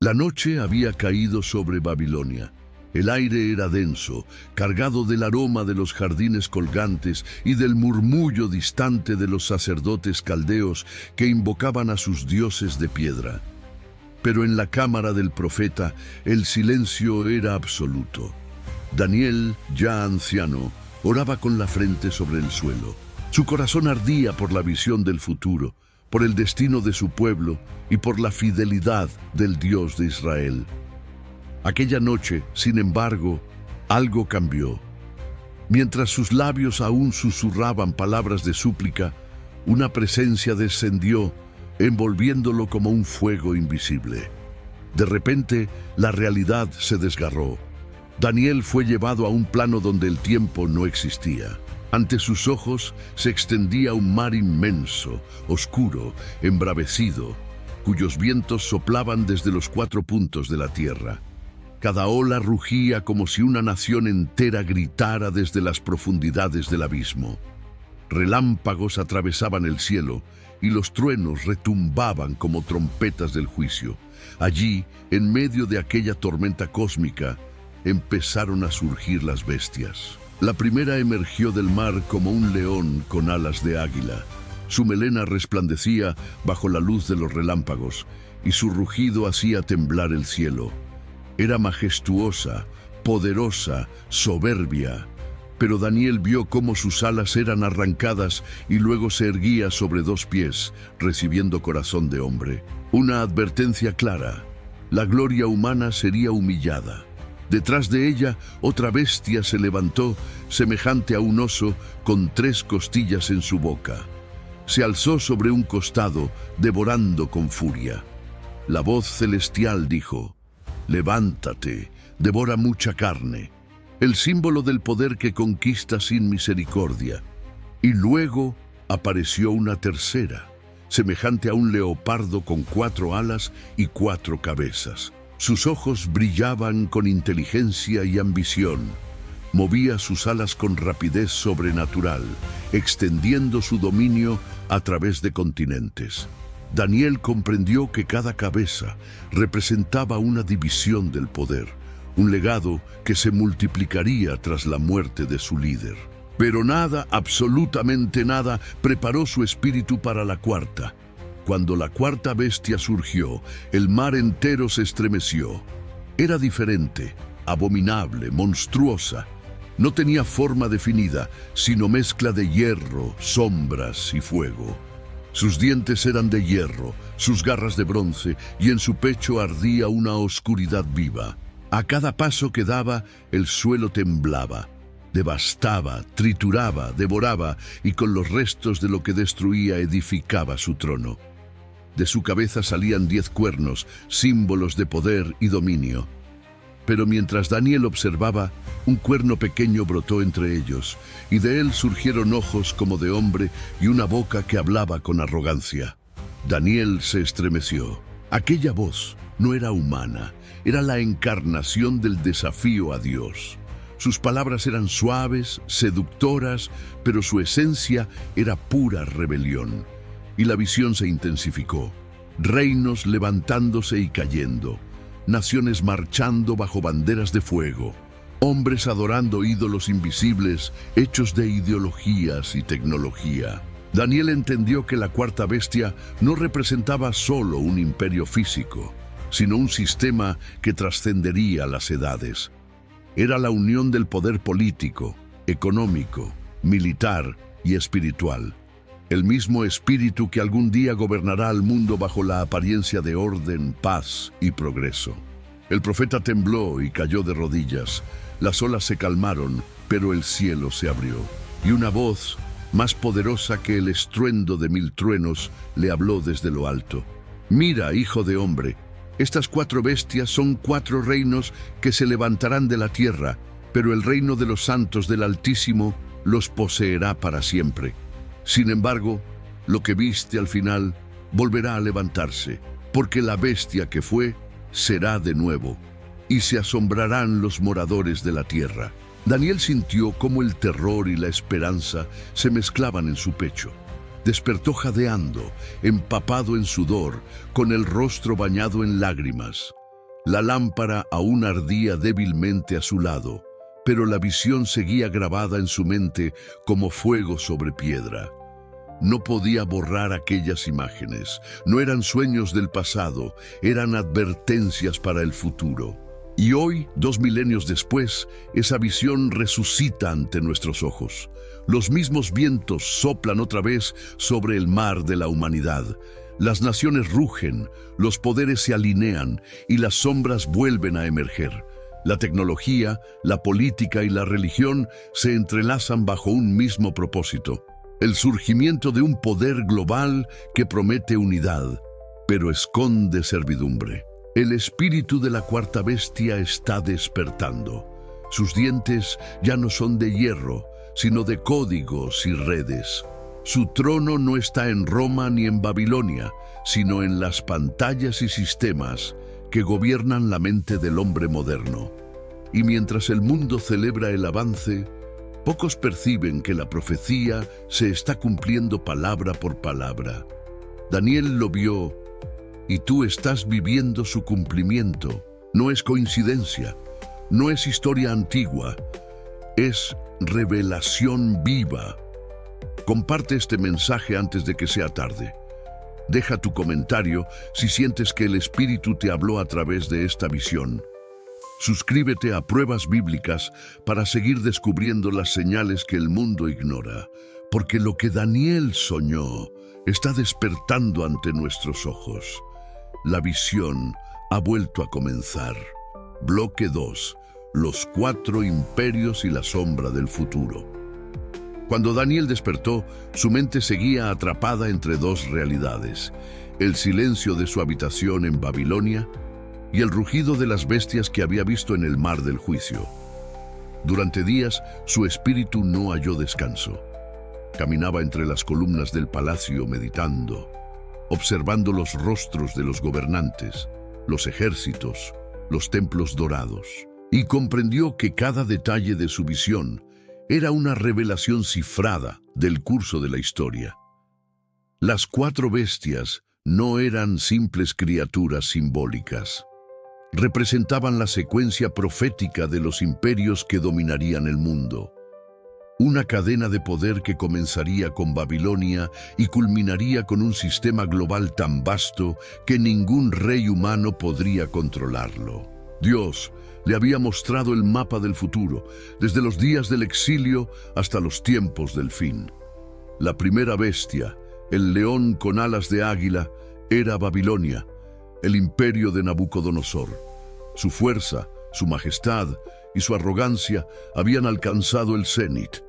La noche había caído sobre Babilonia. El aire era denso, cargado del aroma de los jardines colgantes y del murmullo distante de los sacerdotes caldeos que invocaban a sus dioses de piedra. Pero en la cámara del profeta el silencio era absoluto. Daniel, ya anciano, oraba con la frente sobre el suelo. Su corazón ardía por la visión del futuro, por el destino de su pueblo y por la fidelidad del Dios de Israel. Aquella noche, sin embargo, algo cambió. Mientras sus labios aún susurraban palabras de súplica, una presencia descendió, envolviéndolo como un fuego invisible. De repente, la realidad se desgarró. Daniel fue llevado a un plano donde el tiempo no existía. Ante sus ojos se extendía un mar inmenso, oscuro, embravecido, cuyos vientos soplaban desde los 4 puntos de la tierra. Cada ola rugía como si una nación entera gritara desde las profundidades del abismo. Relámpagos atravesaban el cielo y los truenos retumbaban como trompetas del juicio. Allí, en medio de aquella tormenta cósmica, empezaron a surgir las bestias. La primera emergió del mar como un león con alas de águila. Su melena resplandecía bajo la luz de los relámpagos y su rugido hacía temblar el cielo. Era majestuosa, poderosa, soberbia, pero Daniel vio cómo sus alas eran arrancadas y luego se erguía sobre 2 pies, recibiendo corazón de hombre. Una advertencia clara: la gloria humana sería humillada. Detrás de ella, otra bestia se levantó, semejante a un oso, con 3 costillas en su boca. Se alzó sobre un costado, devorando con furia. La voz celestial dijo: «Levántate, devora mucha carne», el símbolo del poder que conquista sin misericordia. Y luego apareció una tercera, semejante a un leopardo con 4 alas y 4 cabezas. Sus ojos brillaban con inteligencia y ambición. Movía sus alas con rapidez sobrenatural, extendiendo su dominio a través de continentes. Daniel comprendió que cada cabeza representaba una división del poder, un legado que se multiplicaría tras la muerte de su líder. Pero nada, absolutamente nada, preparó su espíritu para la cuarta. Cuando la cuarta bestia surgió, el mar entero se estremeció. Era diferente, abominable, monstruosa. No tenía forma definida, sino mezcla de hierro, sombras y fuego. Sus dientes eran de hierro, sus garras de bronce, y en su pecho ardía una oscuridad viva. A cada paso que daba, el suelo temblaba. Devastaba, trituraba, devoraba, y con los restos de lo que destruía edificaba su trono. De su cabeza salían 10 cuernos, símbolos de poder y dominio. Pero mientras Daniel observaba, un cuerno pequeño brotó entre ellos, y de él surgieron ojos como de hombre y una boca que hablaba con arrogancia. Daniel se estremeció. Aquella voz no era humana, era la encarnación del desafío a Dios. Sus palabras eran suaves, seductoras, pero su esencia era pura rebelión. Y la visión se intensificó. Reinos levantándose y cayendo. Naciones marchando bajo banderas de fuego. Hombres adorando ídolos invisibles, hechos de ideologías y tecnología. Daniel entendió que la cuarta bestia no representaba solo un imperio físico, sino un sistema que trascendería las edades. Era la unión del poder político, económico, militar y espiritual. El mismo espíritu que algún día gobernará al mundo bajo la apariencia de orden, paz y progreso. El profeta tembló y cayó de rodillas. Las olas se calmaron, pero el cielo se abrió. Y una voz, más poderosa que el estruendo de 1000 truenos, le habló desde lo alto. «Mira, hijo de hombre, estas 4 bestias son 4 reinos que se levantarán de la tierra, pero el reino de los santos del Altísimo los poseerá para siempre. Sin embargo, lo que viste al final volverá a levantarse, porque la bestia que fue será de nuevo, y se asombrarán los moradores de la tierra». Daniel sintió cómo el terror y la esperanza se mezclaban en su pecho. Despertó jadeando, empapado en sudor, con el rostro bañado en lágrimas. La lámpara aún ardía débilmente a su lado, pero la visión seguía grabada en su mente como fuego sobre piedra. No podía borrar aquellas imágenes. No eran sueños del pasado, eran advertencias para el futuro. Y hoy, 2 milenios después, esa visión resucita ante nuestros ojos. Los mismos vientos soplan otra vez sobre el mar de la humanidad. Las naciones rugen, los poderes se alinean y las sombras vuelven a emerger. La tecnología, la política y la religión se entrelazan bajo un mismo propósito: el surgimiento de un poder global que promete unidad, pero esconde servidumbre. El espíritu de la cuarta bestia está despertando. Sus dientes ya no son de hierro, sino de códigos y redes. Su trono no está en Roma ni en Babilonia, sino en las pantallas y sistemas que gobiernan la mente del hombre moderno. Y mientras el mundo celebra el avance, pocos perciben que la profecía se está cumpliendo palabra por palabra. Daniel lo vio, y tú estás viviendo su cumplimiento. No es coincidencia, no es historia antigua, es revelación viva. Comparte este mensaje antes de que sea tarde. Deja tu comentario si sientes que el Espíritu te habló a través de esta visión. Suscríbete a Pruebas Bíblicas para seguir descubriendo las señales que el mundo ignora, porque lo que Daniel soñó está despertando ante nuestros ojos. La visión ha vuelto a comenzar. Bloque 2. Los 4 imperios y la sombra del futuro. Cuando Daniel despertó, su mente seguía atrapada entre dos realidades: el silencio de su habitación en Babilonia y el rugido de las bestias que había visto en el mar del juicio. Durante días, su espíritu no halló descanso. Caminaba entre las columnas del palacio meditando, observando los rostros de los gobernantes, los ejércitos, los templos dorados, y comprendió que cada detalle de su visión era una revelación cifrada del curso de la historia. Las 4 bestias no eran simples criaturas simbólicas. Representaban la secuencia profética de los imperios que dominarían el mundo. Una cadena de poder que comenzaría con Babilonia y culminaría con un sistema global tan vasto que ningún rey humano podría controlarlo. Dios le había mostrado el mapa del futuro, desde los días del exilio hasta los tiempos del fin. La primera bestia, el león con alas de águila, era Babilonia, el imperio de Nabucodonosor. Su fuerza, su majestad y su arrogancia habían alcanzado el cenit.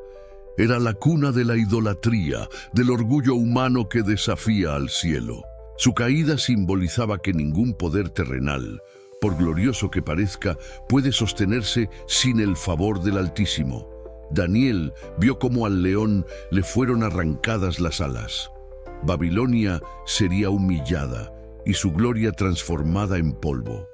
Era la cuna de la idolatría, del orgullo humano que desafía al cielo. Su caída simbolizaba que ningún poder terrenal, por glorioso que parezca, puede sostenerse sin el favor del Altísimo. Daniel vio cómo al león le fueron arrancadas las alas. Babilonia sería humillada y su gloria transformada en polvo.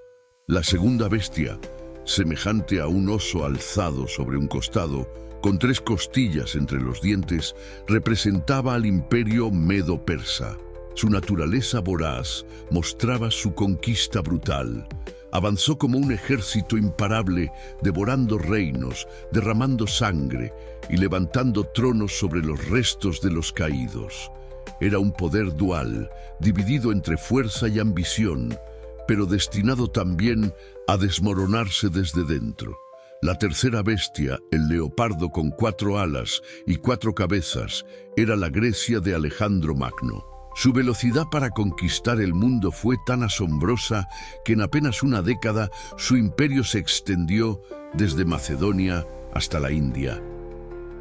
La segunda bestia, semejante a un oso alzado sobre un costado, con 3 costillas entre los dientes, representaba al imperio medo-persa. Su naturaleza voraz mostraba su conquista brutal. Avanzó como un ejército imparable, devorando reinos, derramando sangre y levantando tronos sobre los restos de los caídos. Era un poder dual, dividido entre fuerza y ambición, pero destinado también a desmoronarse desde dentro. La tercera bestia, el leopardo con 4 alas y 4 cabezas, era la Grecia de Alejandro Magno. Su velocidad para conquistar el mundo fue tan asombrosa que en apenas una década su imperio se extendió desde Macedonia hasta la India.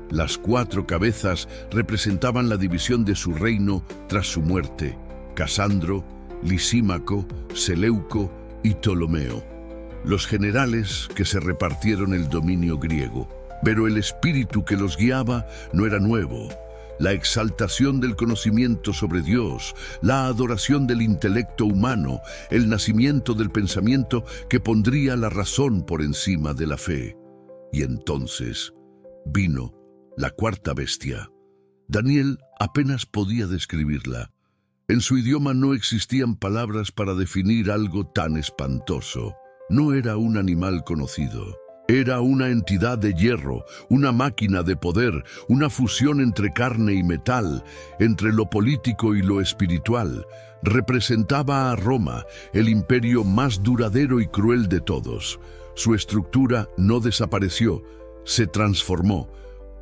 Las 4 cabezas representaban la división de su reino tras su muerte: Casandro, Lisímaco, Seleuco y Ptolomeo. Los generales que se repartieron el dominio griego, pero el espíritu que los guiaba no era nuevo. La exaltación del conocimiento sobre Dios, la adoración del intelecto humano, el nacimiento del pensamiento que pondría la razón por encima de la fe. Y entonces vino la cuarta bestia. Daniel apenas podía describirla. En su idioma no existían palabras para definir algo tan espantoso. no era un animal conocido. Era una entidad de hierro, una máquina de poder, una fusión entre carne y metal, entre lo político y lo espiritual. Representaba a Roma, el imperio más duradero y cruel de todos. Su estructura no desapareció, se transformó.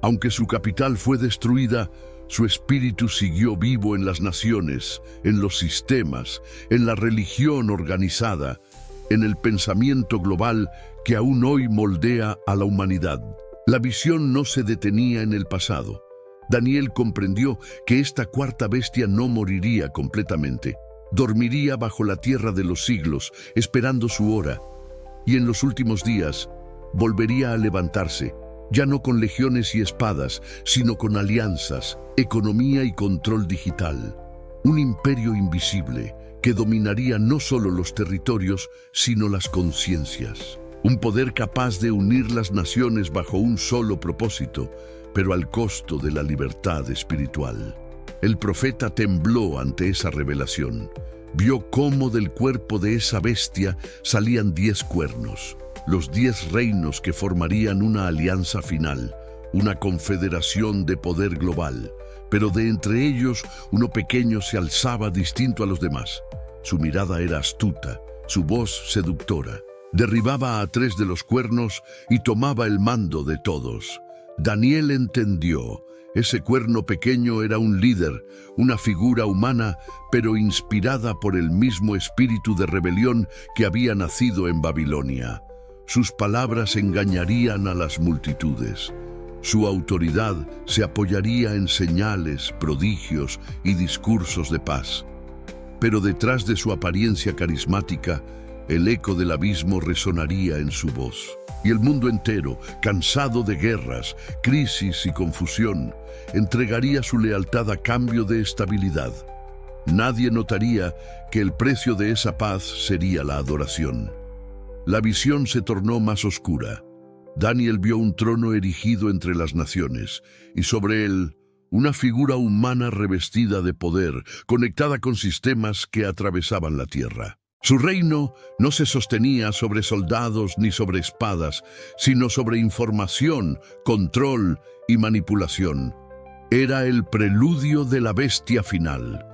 Aunque su capital fue destruida, su espíritu siguió vivo en las naciones, en los sistemas, en la religión organizada, en el pensamiento global que aún hoy moldea a la humanidad. La visión no se detenía en el pasado. Daniel comprendió que esta cuarta bestia no moriría completamente. Dormiría bajo la tierra de los siglos, esperando su hora. Y en los últimos días, volvería a levantarse, ya no con legiones y espadas, sino con alianzas, economía y control digital. Un imperio invisible que dominaría no solo los territorios, sino las conciencias. Un poder capaz de unir las naciones bajo un solo propósito, pero al costo de la libertad espiritual. El profeta tembló ante esa revelación. Vio cómo del cuerpo de esa bestia salían 10 cuernos, los 10 reinos que formarían una alianza final, una confederación de poder global. Pero de entre ellos, uno pequeño se alzaba distinto a los demás. Su mirada era astuta, su voz seductora. Derribaba a 3 de los cuernos y tomaba el mando de todos. Daniel entendió. Ese cuerno pequeño era un líder, una figura humana, pero inspirada por el mismo espíritu de rebelión que había nacido en Babilonia. Sus palabras engañarían a las multitudes. Su autoridad se apoyaría en señales, prodigios y discursos de paz. Pero detrás de su apariencia carismática, el eco del abismo resonaría en su voz. Y el mundo entero, cansado de guerras, crisis y confusión, entregaría su lealtad a cambio de estabilidad. Nadie notaría que el precio de esa paz sería la adoración. La visión se tornó más oscura. Daniel vio un trono erigido entre las naciones, y sobre él una figura humana revestida de poder, conectada con sistemas que atravesaban la tierra. Su reino no se sostenía sobre soldados ni sobre espadas, sino sobre información, control y manipulación. Era el preludio de la bestia final,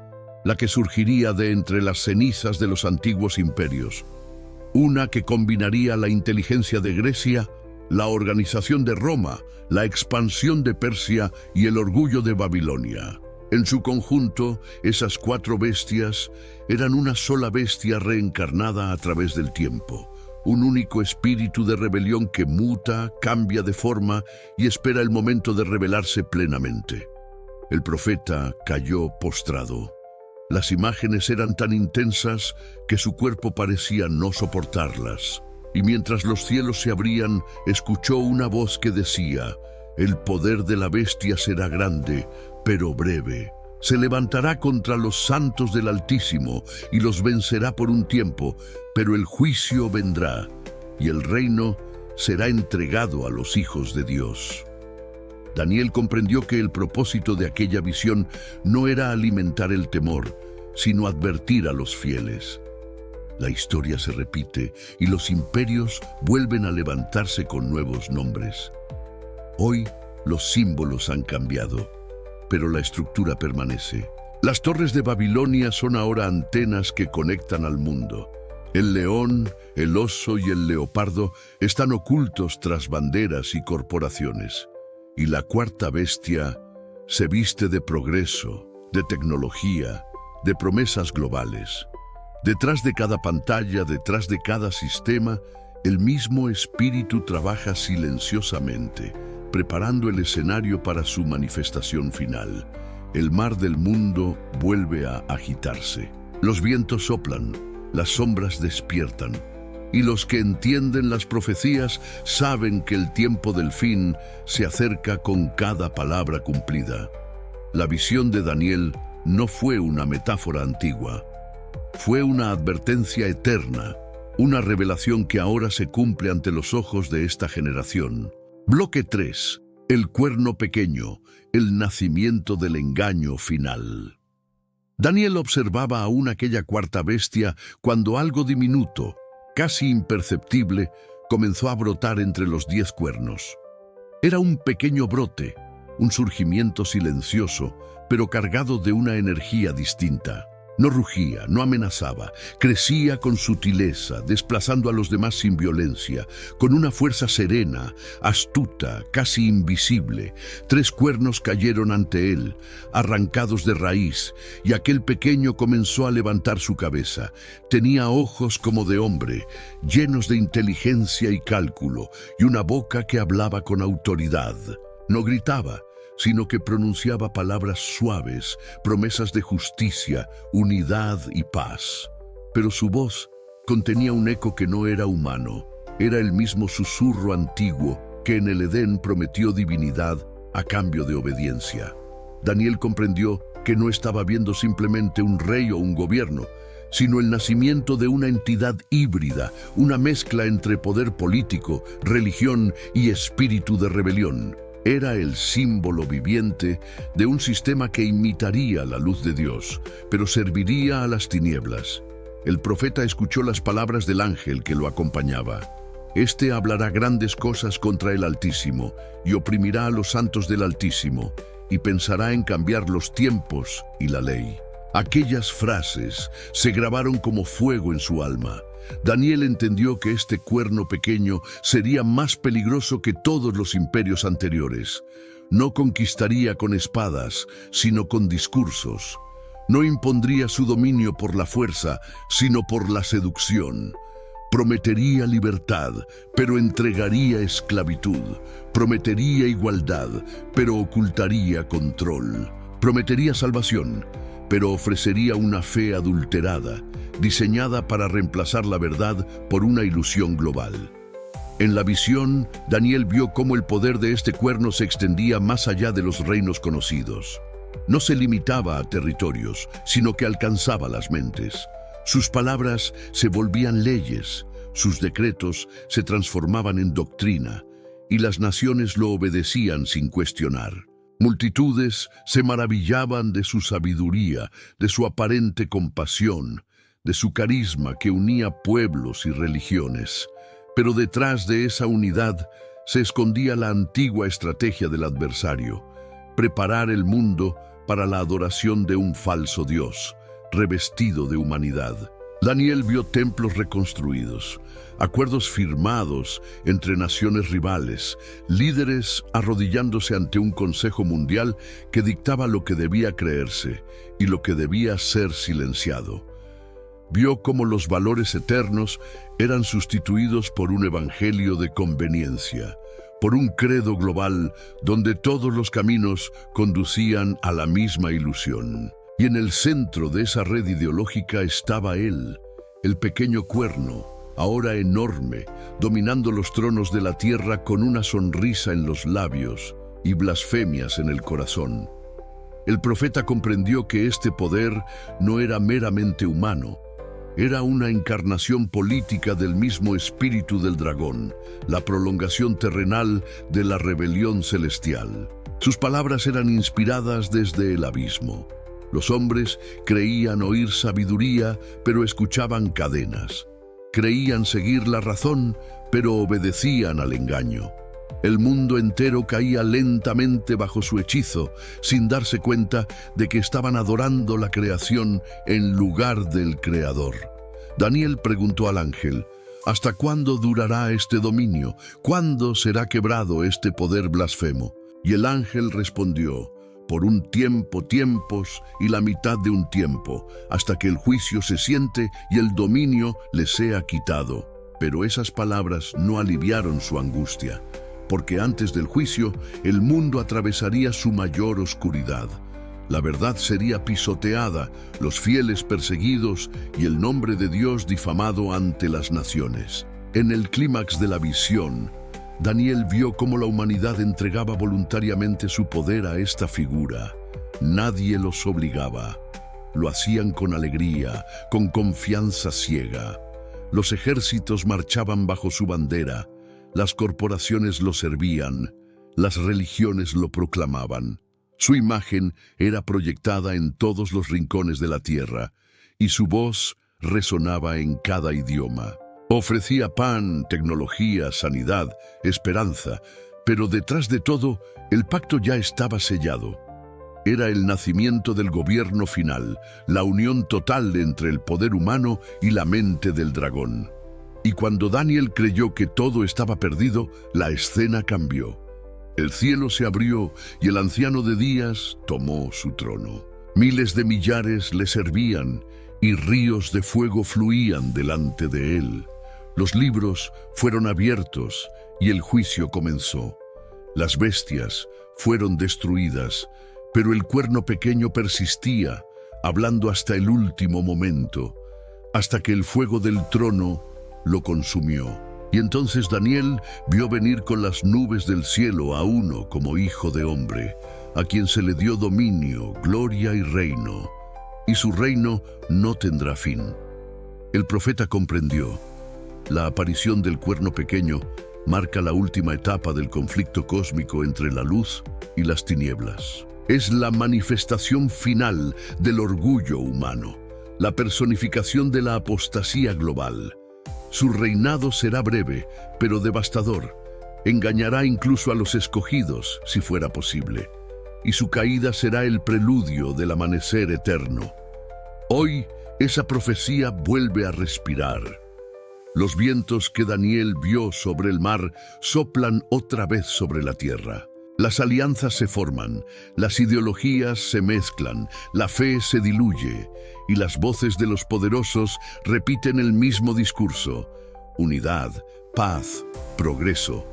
la que surgiría de entre las cenizas de los antiguos imperios. Una que combinaría la inteligencia de Grecia, la organización de Roma, la expansión de Persia y el orgullo de Babilonia. En su conjunto, esas 4 bestias eran una sola bestia reencarnada a través del tiempo, un único espíritu de rebelión que muta, cambia de forma y espera el momento de revelarse plenamente. El profeta cayó postrado. Las imágenes eran tan intensas que su cuerpo parecía no soportarlas. Y mientras los cielos se abrían, escuchó una voz que decía: «El poder de la bestia será grande, pero breve. Se levantará contra los santos del Altísimo y los vencerá por un tiempo, pero el juicio vendrá, y el reino será entregado a los hijos de Dios». Daniel comprendió que el propósito de aquella visión no era alimentar el temor, sino advertir a los fieles. La historia se repite y los imperios vuelven a levantarse con nuevos nombres. Hoy los símbolos han cambiado, pero la estructura permanece. Las torres de Babilonia son ahora antenas que conectan al mundo. El león, el oso y el leopardo están ocultos tras banderas y corporaciones. Y la cuarta bestia se viste de progreso, de tecnología, de promesas globales. Detrás de cada pantalla, detrás de cada sistema, el mismo espíritu trabaja silenciosamente, preparando el escenario para su manifestación final. El mar del mundo vuelve a agitarse. Los vientos soplan, las sombras despiertan, y los que entienden las profecías saben que el tiempo del fin se acerca con cada palabra cumplida. La visión de Daniel no fue una metáfora antigua, fue una advertencia eterna, una revelación que ahora se cumple ante los ojos de esta generación. Bloque 3. El cuerno pequeño, el nacimiento del engaño final. Daniel observaba aún aquella cuarta bestia cuando algo diminuto, casi imperceptible, comenzó a brotar entre los 10 cuernos. Era un pequeño brote, un surgimiento silencioso, pero cargado de una energía distinta. No rugía, no amenazaba, crecía con sutileza, desplazando a los demás sin violencia, con una fuerza serena, astuta, casi invisible. 3 cuernos cayeron ante él, arrancados de raíz, y aquel pequeño comenzó a levantar su cabeza. Tenía ojos como de hombre, llenos de inteligencia y cálculo, y una boca que hablaba con autoridad. No gritaba, sino que pronunciaba palabras suaves, promesas de justicia, unidad y paz. Pero su voz contenía un eco que no era humano. Era el mismo susurro antiguo que en el Edén prometió divinidad a cambio de obediencia. Daniel comprendió que no estaba viendo simplemente un rey o un gobierno, sino el nacimiento de una entidad híbrida, una mezcla entre poder político, religión y espíritu de rebelión. Era el símbolo viviente de un sistema que imitaría la luz de Dios, pero serviría a las tinieblas. El profeta escuchó las palabras del ángel que lo acompañaba. Este hablará grandes cosas contra el Altísimo y oprimirá a los santos del Altísimo y pensará en cambiar los tiempos y la ley. Aquellas frases se grabaron como fuego en su alma. Daniel entendió que este cuerno pequeño sería más peligroso que todos los imperios anteriores. No conquistaría con espadas, sino con discursos. No impondría su dominio por la fuerza, sino por la seducción. Prometería libertad, pero entregaría esclavitud. Prometería igualdad, pero ocultaría control. Prometería salvación, pero ofrecería una fe adulterada, diseñada para reemplazar la verdad por una ilusión global. En la visión, Daniel vio cómo el poder de este cuerno se extendía más allá de los reinos conocidos. No se limitaba a territorios, sino que alcanzaba las mentes. Sus palabras se volvían leyes, sus decretos se transformaban en doctrina, y las naciones lo obedecían sin cuestionar. Multitudes se maravillaban de su sabiduría, de su aparente compasión, de su carisma que unía pueblos y religiones. Pero detrás de esa unidad se escondía la antigua estrategia del adversario: preparar el mundo para la adoración de un falso Dios, revestido de humanidad. Daniel vio templos reconstruidos, acuerdos firmados entre naciones rivales, líderes arrodillándose ante un consejo mundial que dictaba lo que debía creerse y lo que debía ser silenciado. Vio cómo los valores eternos eran sustituidos por un evangelio de conveniencia, por un credo global donde todos los caminos conducían a la misma ilusión. Y en el centro de esa red ideológica estaba él, el pequeño cuerno, ahora enorme, dominando los tronos de la tierra con una sonrisa en los labios y blasfemias en el corazón. El profeta comprendió que este poder no era meramente humano, era una encarnación política del mismo espíritu del dragón, la prolongación terrenal de la rebelión celestial. Sus palabras eran inspiradas desde el abismo. Los hombres creían oír sabiduría, pero escuchaban cadenas. Creían seguir la razón, pero obedecían al engaño. El mundo entero caía lentamente bajo su hechizo, sin darse cuenta de que estaban adorando la creación en lugar del Creador. Daniel preguntó al ángel: ¿hasta cuándo durará este dominio? ¿Cuándo será quebrado este poder blasfemo? Y el ángel respondió: por un tiempo, tiempos y la mitad de un tiempo, hasta que el juicio se siente y el dominio le sea quitado. Pero esas palabras no aliviaron su angustia, porque antes del juicio el mundo atravesaría su mayor oscuridad. La verdad sería pisoteada, los fieles perseguidos y el nombre de Dios difamado ante las naciones. En el clímax de la visión, Daniel vio cómo la humanidad entregaba voluntariamente su poder a esta figura. Nadie los obligaba. Lo hacían con alegría, con confianza ciega. Los ejércitos marchaban bajo su bandera, las corporaciones lo servían, las religiones lo proclamaban. Su imagen era proyectada en todos los rincones de la tierra y su voz resonaba en cada idioma. Ofrecía pan, tecnología, sanidad, esperanza, pero detrás de todo, el pacto ya estaba sellado. Era el nacimiento del gobierno final, la unión total entre el poder humano y la mente del dragón. Y cuando Daniel creyó que todo estaba perdido, la escena cambió. El cielo se abrió y el anciano de días tomó su trono. Miles de millares le servían y ríos de fuego fluían delante de él. Los libros fueron abiertos y el juicio comenzó. Las bestias fueron destruidas, pero el cuerno pequeño persistía, hablando hasta el último momento, hasta que el fuego del trono lo consumió. Y entonces Daniel vio venir con las nubes del cielo a uno como hijo de hombre, a quien se le dio dominio, gloria y reino, y su reino no tendrá fin. El profeta comprendió. La aparición del cuerno pequeño marca la última etapa del conflicto cósmico entre la luz y las tinieblas. Es la manifestación final del orgullo humano, la personificación de la apostasía global. Su reinado será breve, pero devastador. Engañará incluso a los escogidos, si fuera posible. Y su caída será el preludio del amanecer eterno. Hoy, esa profecía vuelve a respirar. Los vientos que Daniel vio sobre el mar soplan otra vez sobre la tierra. Las alianzas se forman, las ideologías se mezclan, la fe se diluye y las voces de los poderosos repiten el mismo discurso: unidad, paz, progreso.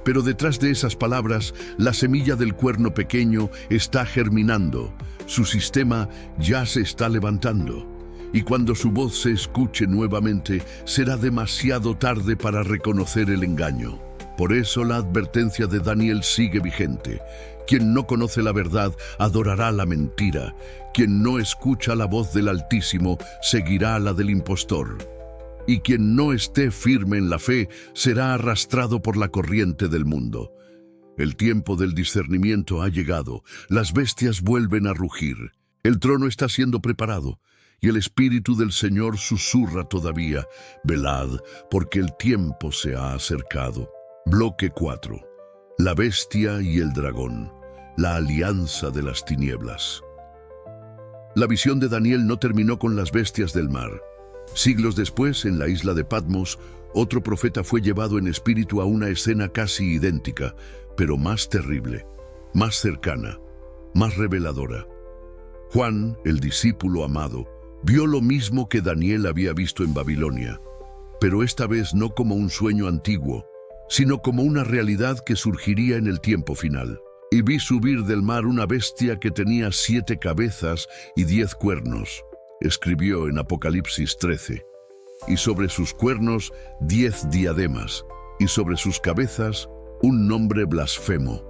Pero detrás de esas palabras, la semilla del cuerno pequeño está germinando. Su sistema ya se está levantando. Y cuando su voz se escuche nuevamente, será demasiado tarde para reconocer el engaño. Por eso la advertencia de Daniel sigue vigente. Quien no conoce la verdad adorará la mentira. Quien no escucha la voz del Altísimo seguirá la del impostor. Y quien no esté firme en la fe será arrastrado por la corriente del mundo. El tiempo del discernimiento ha llegado. Las bestias vuelven a rugir. El trono está siendo preparado. Y el Espíritu del Señor susurra todavía: velad, porque el tiempo se ha acercado. Bloque 4. La bestia y el dragón. La alianza de las tinieblas. La visión de Daniel no terminó con las bestias del mar. Siglos después, en la isla de Patmos, otro profeta fue llevado en espíritu a una escena casi idéntica, pero más terrible, más cercana, más reveladora. Juan, el discípulo amado, vio lo mismo que Daniel había visto en Babilonia, pero esta vez no como un sueño antiguo, sino como una realidad que surgiría en el tiempo final. Y vi subir del mar una bestia que tenía 7 cabezas y 10 cuernos, escribió en Apocalipsis 13, y sobre sus cuernos 10 diademas, y sobre sus cabezas un nombre blasfemo.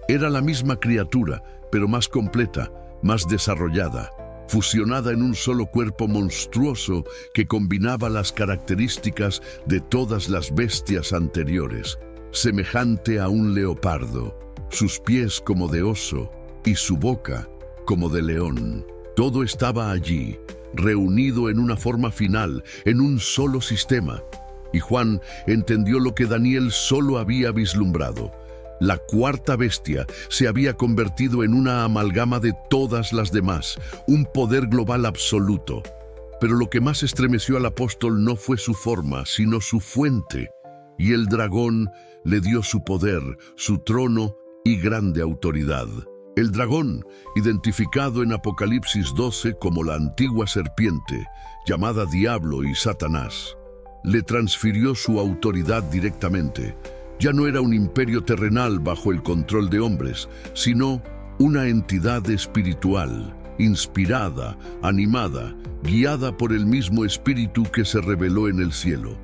Era la misma criatura, pero más completa, más desarrollada, fusionada en un solo cuerpo monstruoso que combinaba las características de todas las bestias anteriores, semejante a un leopardo, sus pies como de oso y su boca como de león. Todo estaba allí, reunido en una forma final, en un solo sistema. Y Juan entendió lo que Daniel solo había vislumbrado. La cuarta bestia se había convertido en una amalgama de todas las demás, un poder global absoluto. Pero lo que más estremeció al apóstol no fue su forma, sino su fuente. Y el dragón le dio su poder, su trono y grande autoridad. El dragón, identificado en Apocalipsis 12 como la antigua serpiente, llamada Diablo y Satanás, le transfirió su autoridad directamente. Ya no era un imperio terrenal bajo el control de hombres, sino una entidad espiritual, inspirada, animada, guiada por el mismo espíritu que se reveló en el cielo.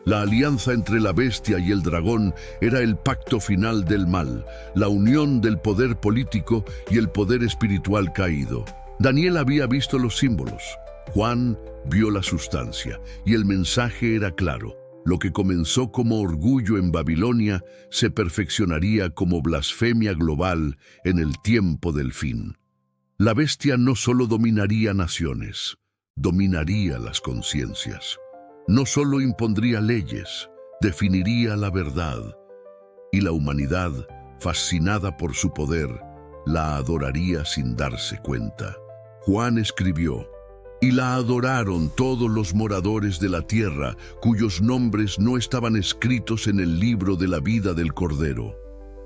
La alianza entre la bestia y el dragón era el pacto final del mal, la unión del poder político y el poder espiritual caído. Daniel había visto los símbolos. Juan vio la sustancia, y el mensaje era claro. Lo que comenzó como orgullo en Babilonia se perfeccionaría como blasfemia global en el tiempo del fin. La bestia no solo dominaría naciones, dominaría las conciencias. No solo impondría leyes, definiría la verdad, y la humanidad, fascinada por su poder, la adoraría sin darse cuenta. Juan escribió: «Y la adoraron todos los moradores de la tierra, cuyos nombres no estaban escritos en el libro de la vida del Cordero».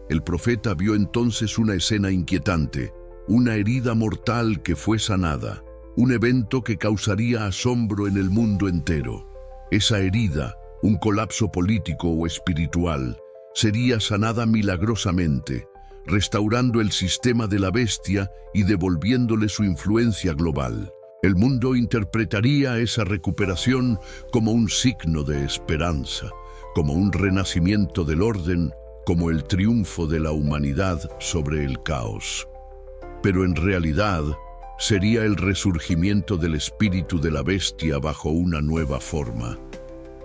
El profeta vio entonces una escena inquietante, una herida mortal que fue sanada, un evento que causaría asombro en el mundo entero. Esa herida, un colapso político o espiritual, sería sanada milagrosamente, restaurando el sistema de la bestia y devolviéndole su influencia global. El mundo interpretaría esa recuperación como un signo de esperanza, como un renacimiento del orden, como el triunfo de la humanidad sobre el caos. Pero en realidad, sería el resurgimiento del espíritu de la bestia bajo una nueva forma.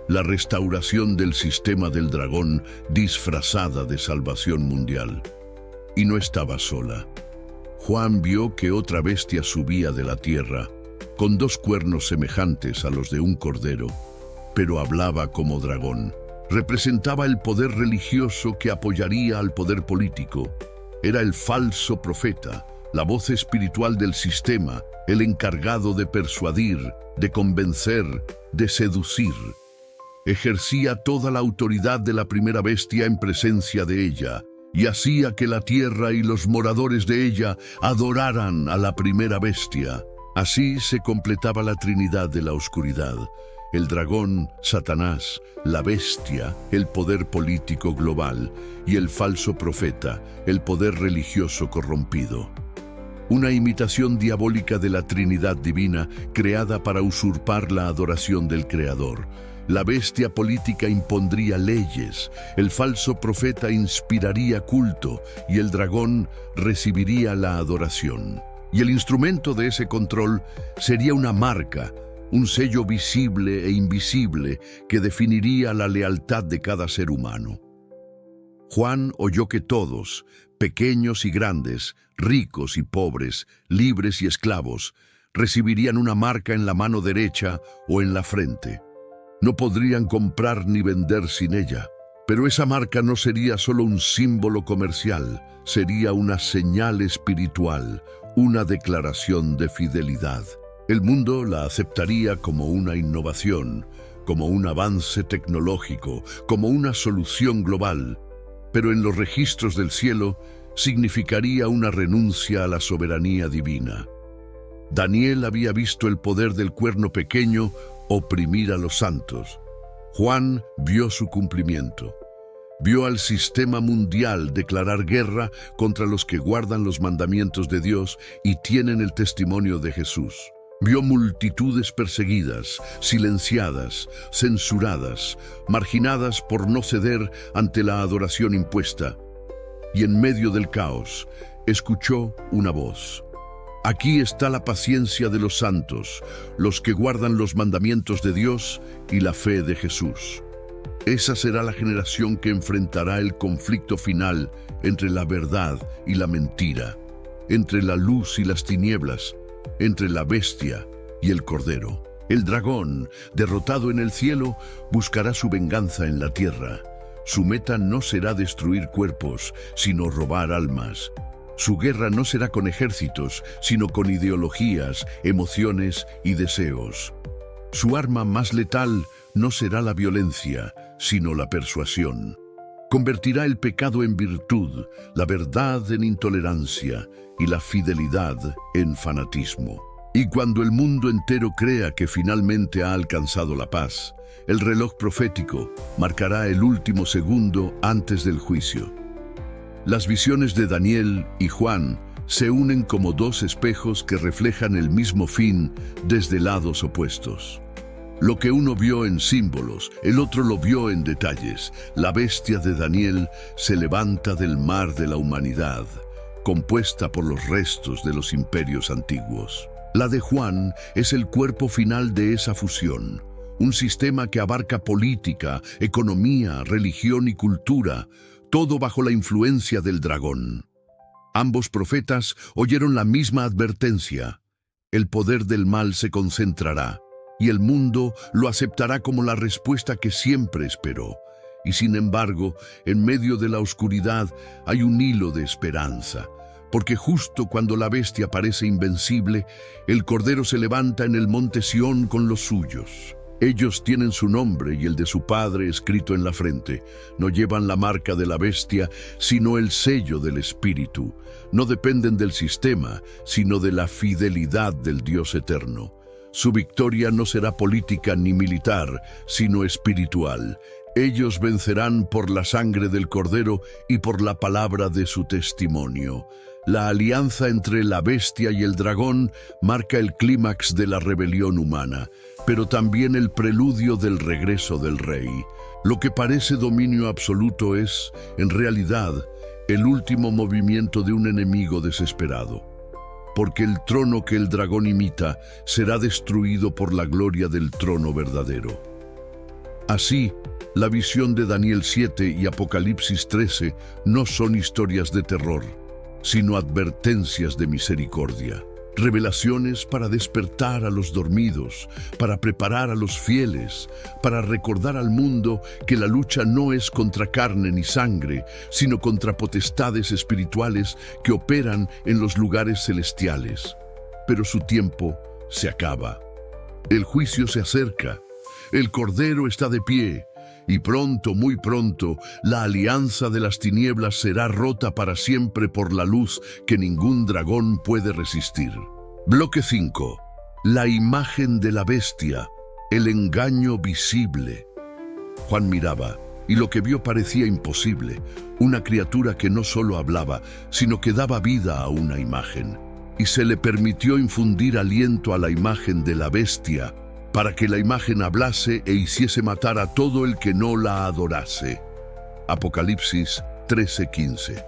La restauración del sistema del dragón disfrazada de salvación mundial. Y no estaba sola. Juan vio que otra bestia subía de la tierra, con 2 cuernos semejantes a los de un cordero, pero hablaba como dragón. Representaba el poder religioso que apoyaría al poder político. Era el falso profeta, la voz espiritual del sistema, el encargado de persuadir, de convencer, de seducir. Ejercía toda la autoridad de la primera bestia en presencia de ella, y hacía que la tierra y los moradores de ella adoraran a la primera bestia. Así se completaba la Trinidad de la oscuridad: el dragón, Satanás; la bestia, el poder político global; y el falso profeta, el poder religioso corrompido. Una imitación diabólica de la Trinidad divina, creada para usurpar la adoración del Creador. La bestia política impondría leyes, el falso profeta inspiraría culto y el dragón recibiría la adoración. Y el instrumento de ese control sería una marca, un sello visible e invisible que definiría la lealtad de cada ser humano. Juan oyó que todos, pequeños y grandes, ricos y pobres, libres y esclavos, recibirían una marca en la mano derecha o en la frente. No podrían comprar ni vender sin ella. Pero esa marca no sería solo un símbolo comercial, sería una señal espiritual, una declaración de fidelidad. El mundo la aceptaría como una innovación, como un avance tecnológico, como una solución global. Pero en los registros del cielo significaría una renuncia a la soberanía divina. Daniel había visto el poder del cuerno pequeño oprimir a los santos. Juan vio su cumplimiento. Vio al sistema mundial declarar guerra contra los que guardan los mandamientos de Dios y tienen el testimonio de Jesús. Vio multitudes perseguidas, silenciadas, censuradas, marginadas por no ceder ante la adoración impuesta. Y en medio del caos, escuchó una voz: «Aquí está la paciencia de los santos, los que guardan los mandamientos de Dios y la fe de Jesús». Esa será la generación que enfrentará el conflicto final entre la verdad y la mentira, entre la luz y las tinieblas, entre la bestia y el cordero. El dragón, derrotado en el cielo, buscará su venganza en la tierra. Su meta no será destruir cuerpos, sino robar almas. Su guerra no será con ejércitos, sino con ideologías, emociones y deseos. Su arma más letal no será la violencia, sino la persuasión. Convertirá el pecado en virtud, la verdad en intolerancia y la fidelidad en fanatismo. Y cuando el mundo entero crea que finalmente ha alcanzado la paz, el reloj profético marcará el último segundo antes del juicio. Las visiones de Daniel y Juan se unen como 2 espejos que reflejan el mismo fin desde lados opuestos. Lo que uno vio en símbolos, el otro lo vio en detalles. La bestia de Daniel se levanta del mar de la humanidad, compuesta por los restos de los imperios antiguos. La de Juan es el cuerpo final de esa fusión, un sistema que abarca política, economía, religión y cultura, todo bajo la influencia del dragón. Ambos profetas oyeron la misma advertencia: el poder del mal se concentrará, y el mundo lo aceptará como la respuesta que siempre esperó. Y sin embargo, en medio de la oscuridad hay un hilo de esperanza, porque justo cuando la bestia parece invencible, el Cordero se levanta en el monte Sión con los suyos. Ellos tienen su nombre y el de su padre escrito en la frente. No llevan la marca de la bestia, sino el sello del Espíritu. No dependen del sistema, sino de la fidelidad del Dios eterno. Su victoria no será política ni militar, sino espiritual. Ellos vencerán por la sangre del Cordero y por la palabra de su testimonio. La alianza entre la bestia y el dragón marca el clímax de la rebelión humana, pero también el preludio del regreso del rey. Lo que parece dominio absoluto es, en realidad, el último movimiento de un enemigo desesperado. Porque el trono que el dragón imita será destruido por la gloria del trono verdadero. Así, la visión de Daniel 7 y Apocalipsis 13 no son historias de terror, sino advertencias de misericordia. Revelaciones para despertar a los dormidos, para preparar a los fieles, para recordar al mundo que la lucha no es contra carne ni sangre, sino contra potestades espirituales que operan en los lugares celestiales. Pero su tiempo se acaba. El juicio se acerca. El Cordero está de pie. Y pronto, muy pronto, la alianza de las tinieblas será rota para siempre por la luz que ningún dragón puede resistir. Bloque 5. La imagen de la bestia, el engaño visible. Juan miraba, y lo que vio parecía imposible. Una criatura que no solo hablaba, sino que daba vida a una imagen. Y se le permitió infundir aliento a la imagen de la bestia, para que la imagen hablase e hiciese matar a todo el que no la adorase. Apocalipsis 13:15.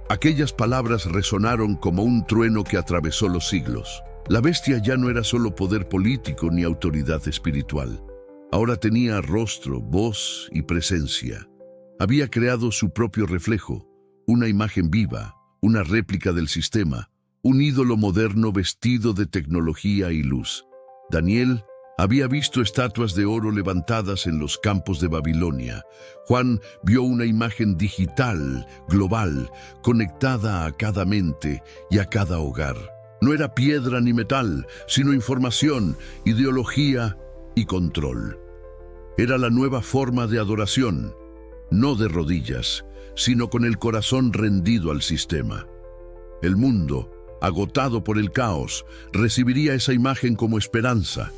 Aquellas palabras resonaron como un trueno que atravesó los siglos. La bestia ya no era solo poder político ni autoridad espiritual. Ahora tenía rostro, voz y presencia. Había creado su propio reflejo, una imagen viva, una réplica del sistema, un ídolo moderno vestido de tecnología y luz. Daniel había visto estatuas de oro levantadas en los campos de Babilonia. Juan vio una imagen digital, global, conectada a cada mente y a cada hogar. No era piedra ni metal, sino información, ideología y control. Era la nueva forma de adoración, no de rodillas, sino con el corazón rendido al sistema. El mundo, agotado por el caos, recibiría esa imagen como esperanza.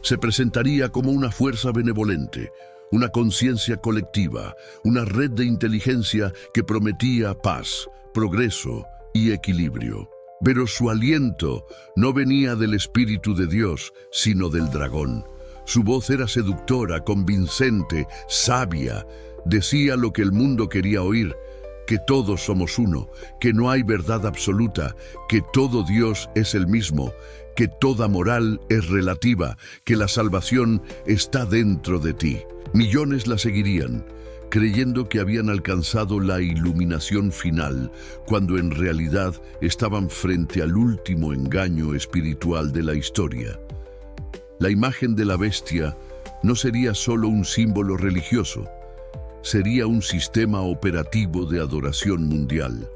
Se presentaría como una fuerza benevolente, una conciencia colectiva, una red de inteligencia que prometía paz, progreso y equilibrio. Pero su aliento no venía del Espíritu de Dios, sino del dragón. Su voz era seductora, convincente, sabia. Decía lo que el mundo quería oír, que todos somos uno, que no hay verdad absoluta, que todo Dios es el mismo, que toda moral es relativa, que la salvación está dentro de ti. Millones la seguirían, creyendo que habían alcanzado la iluminación final, cuando en realidad estaban frente al último engaño espiritual de la historia. La imagen de la bestia no sería solo un símbolo religioso, sería un sistema operativo de adoración mundial.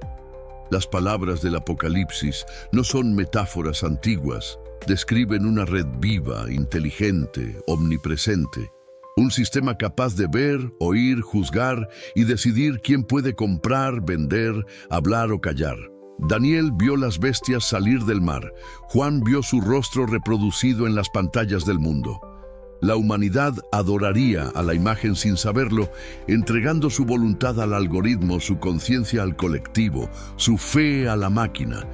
Las palabras del Apocalipsis no son metáforas antiguas, describen una red viva, inteligente, omnipresente. Un sistema capaz de ver, oír, juzgar y decidir quién puede comprar, vender, hablar o callar. Daniel vio las bestias salir del mar. Juan vio su rostro reproducido en las pantallas del mundo. La humanidad adoraría a la imagen sin saberlo, entregando su voluntad al algoritmo, su conciencia al colectivo, su fe a la máquina.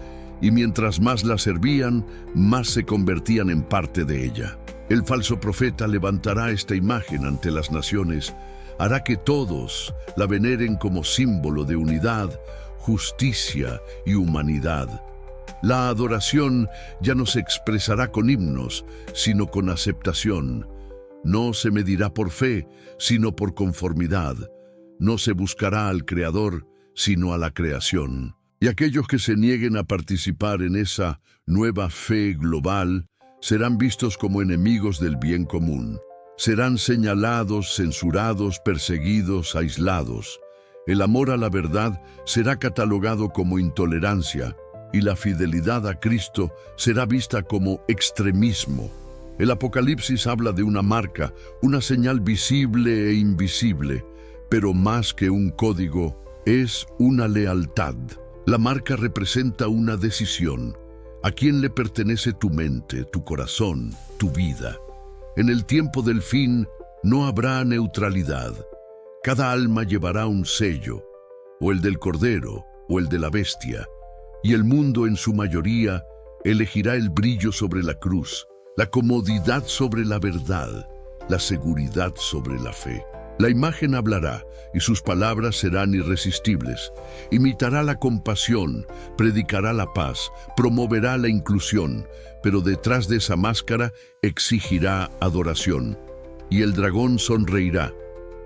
Y mientras más la servían, más se convertían en parte de ella. El falso profeta levantará esta imagen ante las naciones, hará que todos la veneren como símbolo de unidad, justicia y humanidad. La adoración ya no se expresará con himnos, sino con aceptación. No se medirá por fe, sino por conformidad. No se buscará al Creador, sino a la creación. Y aquellos que se nieguen a participar en esa nueva fe global serán vistos como enemigos del bien común. Serán señalados, censurados, perseguidos, aislados. El amor a la verdad será catalogado como intolerancia y la fidelidad a Cristo será vista como extremismo. El Apocalipsis habla de una marca, una señal visible e invisible, pero más que un código, es una lealtad. La marca representa una decisión. ¿A quién le pertenece tu mente, tu corazón, tu vida? En el tiempo del fin no habrá neutralidad. Cada alma llevará un sello, o el del Cordero, o el de la Bestia, y el mundo en su mayoría elegirá el brillo sobre la cruz, la comodidad sobre la verdad, la seguridad sobre la fe. La imagen hablará y sus palabras serán irresistibles. Imitará la compasión, predicará la paz, promoverá la inclusión, pero detrás de esa máscara exigirá adoración. Y el dragón sonreirá,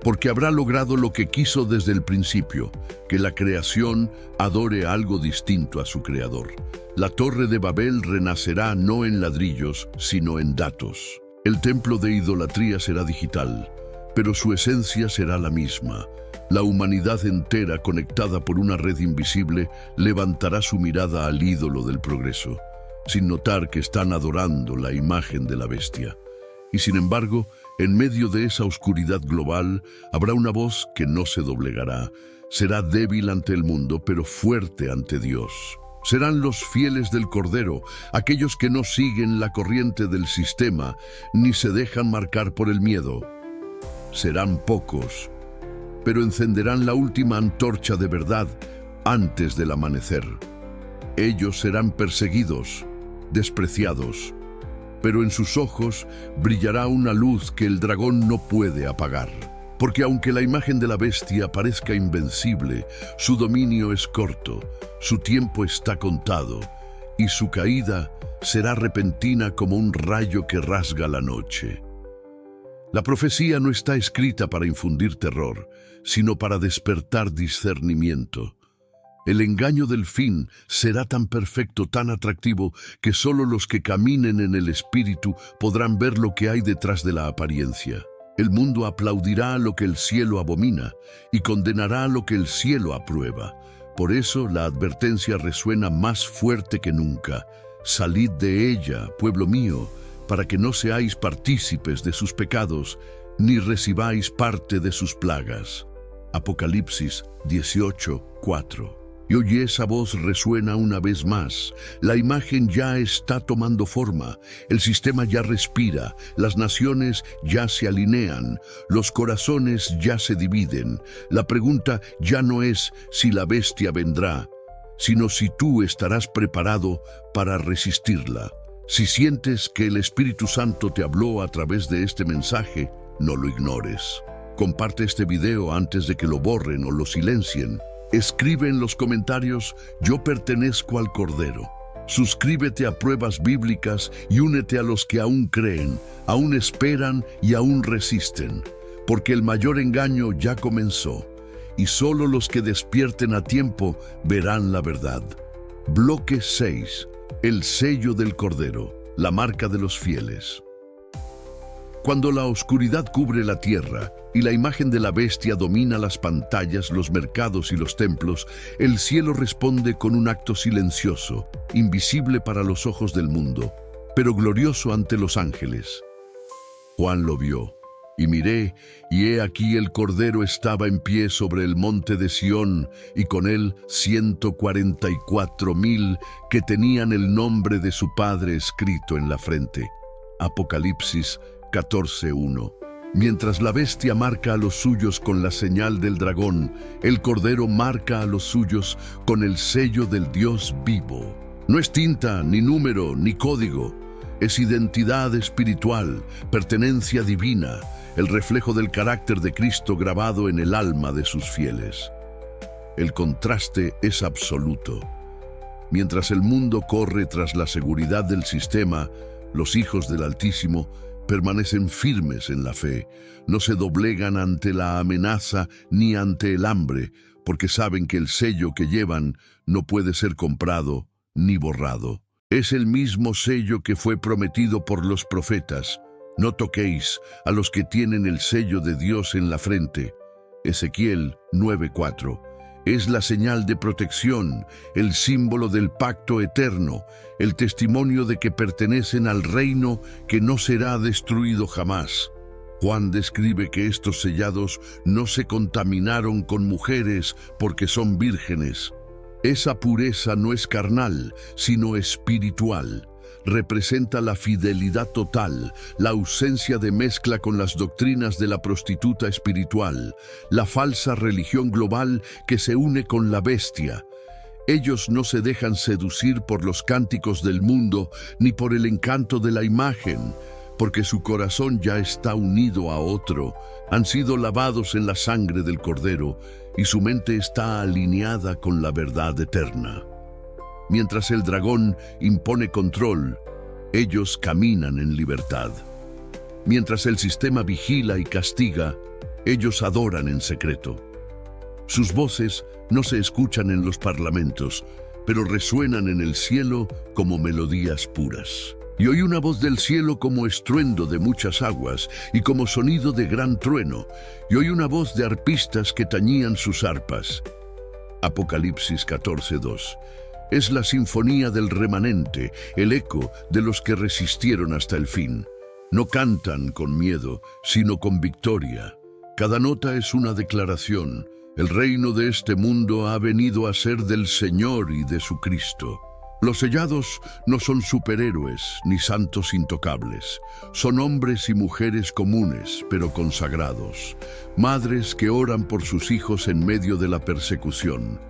porque habrá logrado lo que quiso desde el principio, que la creación adore algo distinto a su creador. La Torre de Babel renacerá no en ladrillos, sino en datos. El templo de idolatría será digital, pero su esencia será la misma. La humanidad entera, conectada por una red invisible, levantará su mirada al ídolo del progreso, sin notar que están adorando la imagen de la bestia. Y sin embargo, en medio de esa oscuridad global, habrá una voz que no se doblegará. Será débil ante el mundo, pero fuerte ante Dios. Serán los fieles del Cordero, aquellos que no siguen la corriente del sistema, ni se dejan marcar por el miedo. Serán pocos, pero encenderán la última antorcha de verdad antes del amanecer. Ellos serán perseguidos, despreciados, pero en sus ojos brillará una luz que el dragón no puede apagar. Porque aunque la imagen de la bestia parezca invencible, su dominio es corto, su tiempo está contado, y su caída será repentina como un rayo que rasga la noche. La profecía no está escrita para infundir terror, sino para despertar discernimiento. El engaño del fin será tan perfecto, tan atractivo, que solo los que caminen en el Espíritu podrán ver lo que hay detrás de la apariencia. El mundo aplaudirá lo que el cielo abomina y condenará lo que el cielo aprueba. Por eso la advertencia resuena más fuerte que nunca. Salid de ella, pueblo mío, para que no seáis partícipes de sus pecados, ni recibáis parte de sus plagas. Apocalipsis 18:4. Y oye, esa voz resuena una vez más. La imagen ya está tomando forma, el sistema ya respira, las naciones ya se alinean, los corazones ya se dividen. La pregunta ya no es si la bestia vendrá, sino si tú estarás preparado para resistirla. Si sientes que el Espíritu Santo te habló a través de este mensaje, no lo ignores. Comparte este video antes de que lo borren o lo silencien. Escribe en los comentarios: yo pertenezco al Cordero. Suscríbete a Pruebas Bíblicas y únete a los que aún creen, aún esperan y aún resisten. Porque el mayor engaño ya comenzó, y solo los que despierten a tiempo verán la verdad. Bloque 6. El sello del Cordero, la marca de los fieles. Cuando la oscuridad cubre la tierra y la imagen de la bestia domina las pantallas, los mercados y los templos, el cielo responde con un acto silencioso, invisible para los ojos del mundo, pero glorioso ante los ángeles. Juan lo vio, y miré, y he aquí el Cordero estaba en pie sobre el monte de Sión, y con él 144,000 que tenían el nombre de su Padre escrito en la frente. Apocalipsis 14:1. Mientras la bestia marca a los suyos con la señal del dragón, el Cordero marca a los suyos con el sello del Dios vivo. No es tinta, ni número, ni código. Es identidad espiritual, pertenencia divina, el reflejo del carácter de Cristo grabado en el alma de sus fieles. El contraste es absoluto. Mientras el mundo corre tras la seguridad del sistema, los hijos del Altísimo permanecen firmes en la fe, no se doblegan ante la amenaza ni ante el hambre, porque saben que el sello que llevan no puede ser comprado ni borrado. Es el mismo sello que fue prometido por los profetas. No toquéis a los que tienen el sello de Dios en la frente. Ezequiel 9:4. Es la señal de protección, el símbolo del pacto eterno, el testimonio de que pertenecen al reino que no será destruido jamás. Juan describe que estos sellados no se contaminaron con mujeres porque son vírgenes. Esa pureza no es carnal, sino espiritual. Representa la fidelidad total, la ausencia de mezcla con las doctrinas de la prostituta espiritual, la falsa religión global que se une con la bestia. Ellos no se dejan seducir por los cánticos del mundo ni por el encanto de la imagen, porque su corazón ya está unido a otro, han sido lavados en la sangre del Cordero y su mente está alineada con la verdad eterna. Mientras el dragón impone control, ellos caminan en libertad. Mientras el sistema vigila y castiga, ellos adoran en secreto. Sus voces no se escuchan en los parlamentos, pero resuenan en el cielo como melodías puras. Y oí una voz del cielo como estruendo de muchas aguas y como sonido de gran trueno, y oí una voz de arpistas que tañían sus arpas. Apocalipsis 14:2. Es la sinfonía del remanente, el eco de los que resistieron hasta el fin. No cantan con miedo, sino con victoria. Cada nota es una declaración. El reino de este mundo ha venido a ser del Señor y de su Cristo. Los sellados no son superhéroes ni santos intocables. Son hombres y mujeres comunes, pero consagrados. Madres que oran por sus hijos en medio de la persecución.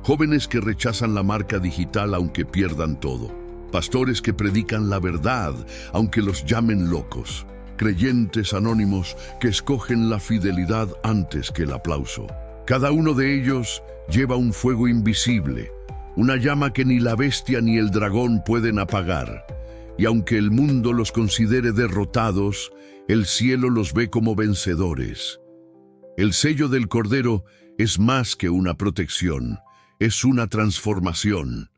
Jóvenes que rechazan la marca digital aunque pierdan todo. Pastores que predican la verdad aunque los llamen locos. Creyentes anónimos que escogen la fidelidad antes que el aplauso. Cada uno de ellos lleva un fuego invisible, una llama que ni la bestia ni el dragón pueden apagar. Y aunque el mundo los considere derrotados, el cielo los ve como vencedores. El sello del Cordero es más que una protección, es una transformación.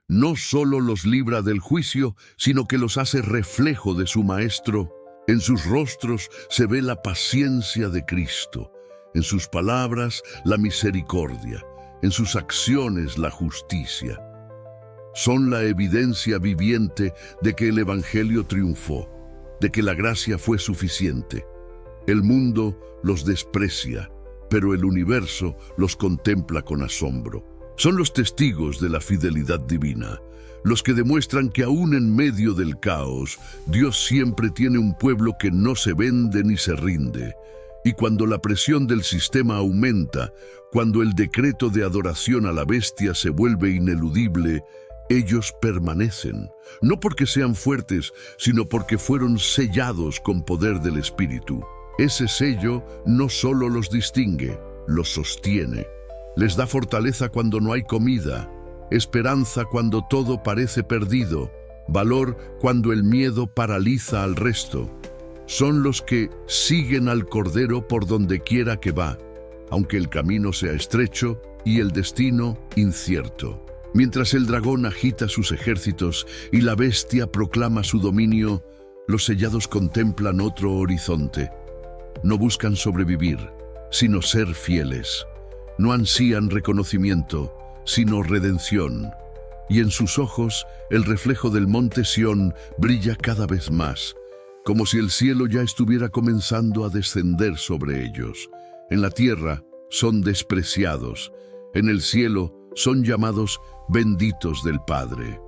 No solo los libra del juicio, sino que los hace reflejo de su Maestro. En sus rostros se ve la paciencia de Cristo, en sus palabras la misericordia, en sus acciones la justicia. Son la evidencia viviente de que el Evangelio triunfó, de que la gracia fue suficiente. El mundo los desprecia, pero el universo los contempla con asombro. Son los testigos de la fidelidad divina, los que demuestran que aún en medio del caos, Dios siempre tiene un pueblo que no se vende ni se rinde. Y cuando la presión del sistema aumenta, cuando el decreto de adoración a la bestia se vuelve ineludible, ellos permanecen, no porque sean fuertes, sino porque fueron sellados con poder del Espíritu. Ese sello no solo los distingue, los sostiene. Les da fortaleza cuando no hay comida, esperanza cuando todo parece perdido, valor cuando el miedo paraliza al resto. Son los que siguen al Cordero por donde quiera que va, aunque el camino sea estrecho y el destino incierto. Mientras el dragón agita sus ejércitos y la bestia proclama su dominio, los sellados contemplan otro horizonte. No buscan sobrevivir, sino ser fieles. No ansían reconocimiento, sino redención. Y en sus ojos, el reflejo del monte Sión brilla cada vez más, como si el cielo ya estuviera comenzando a descender sobre ellos. En la tierra son despreciados, en el cielo son llamados benditos del Padre.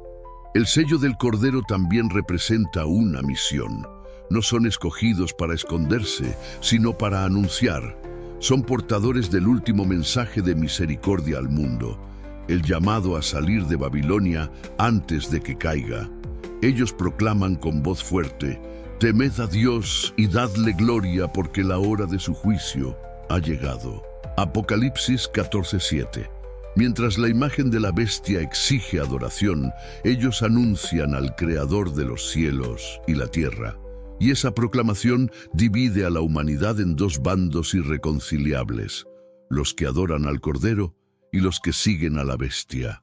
El sello del Cordero también representa una misión. No son escogidos para esconderse, sino para anunciar. Son portadores del último mensaje de misericordia al mundo, el llamado a salir de Babilonia antes de que caiga. Ellos proclaman con voz fuerte: temed a Dios y dadle gloria porque la hora de su juicio ha llegado. Apocalipsis 14:7. Mientras la imagen de la bestia exige adoración, ellos anuncian al Creador de los cielos y la tierra. Y esa proclamación divide a la humanidad en dos bandos irreconciliables: los que adoran al Cordero y los que siguen a la bestia.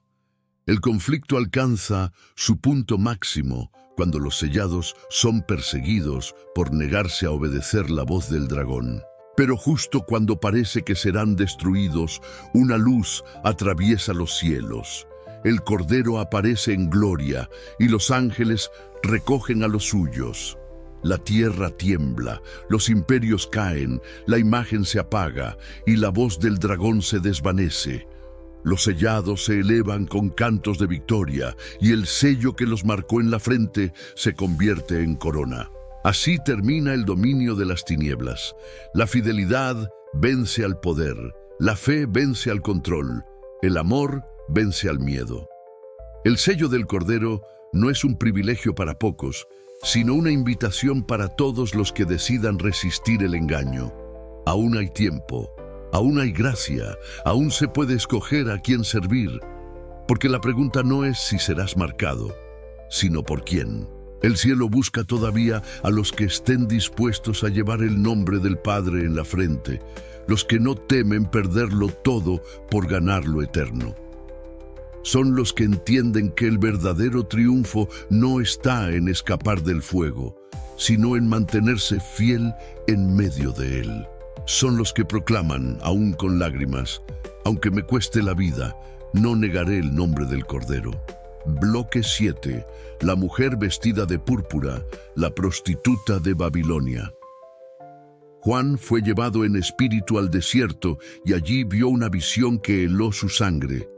El conflicto alcanza su punto máximo cuando los sellados son perseguidos por negarse a obedecer la voz del dragón. Pero justo cuando parece que serán destruidos, una luz atraviesa los cielos. El Cordero aparece en gloria y los ángeles recogen a los suyos. La tierra tiembla, los imperios caen, la imagen se apaga y la voz del dragón se desvanece. Los sellados se elevan con cantos de victoria y el sello que los marcó en la frente se convierte en corona. Así termina el dominio de las tinieblas. La fidelidad vence al poder, la fe vence al control, el amor vence al miedo. El sello del Cordero no es un privilegio para pocos, sino una invitación para todos los que decidan resistir el engaño. Aún hay tiempo, aún hay gracia, aún se puede escoger a quién servir, porque la pregunta no es si serás marcado, sino por quién. El cielo busca todavía a los que estén dispuestos a llevar el nombre del Padre en la frente, los que no temen perderlo todo por ganar lo eterno. Son los que entienden que el verdadero triunfo no está en escapar del fuego, sino en mantenerse fiel en medio de él. Son los que proclaman, aún con lágrimas, aunque me cueste la vida, no negaré el nombre del Cordero. Bloque 7. La mujer vestida de púrpura, la prostituta de Babilonia. Juan fue llevado en espíritu al desierto y allí vio una visión que heló su sangre.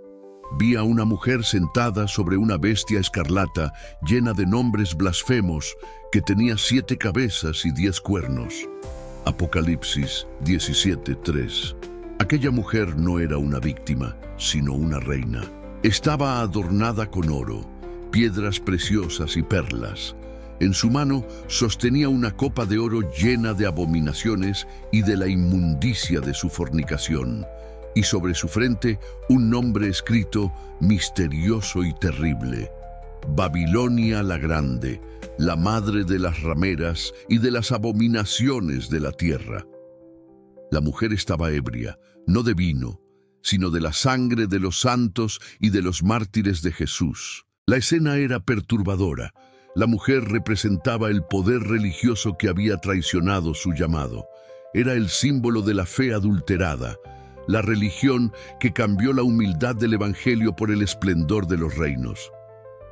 Vi a una mujer sentada sobre una bestia escarlata llena de nombres blasfemos que tenía 7 cabezas y 10 cuernos. Apocalipsis 17:3. Aquella mujer no era una víctima, sino una reina. Estaba adornada con oro, piedras preciosas y perlas. En su mano sostenía una copa de oro llena de abominaciones y de la inmundicia de su fornicación, y sobre su frente un nombre escrito misterioso y terrible: Babilonia la Grande, la madre de las rameras y de las abominaciones de la tierra. La mujer estaba ebria, no de vino, sino de la sangre de los santos y de los mártires de Jesús. La escena era perturbadora. La mujer representaba el poder religioso que había traicionado su llamado. Era el símbolo de la fe adulterada, la religión que cambió la humildad del Evangelio por el esplendor de los reinos.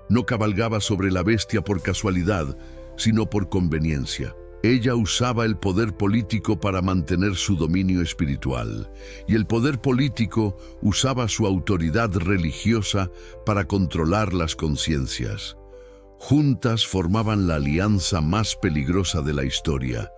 No cabalgaba sobre la bestia por casualidad, sino por conveniencia. Ella usaba el poder político para mantener su dominio espiritual, y el poder político usaba su autoridad religiosa para controlar las conciencias. Juntas formaban la alianza más peligrosa de la historia,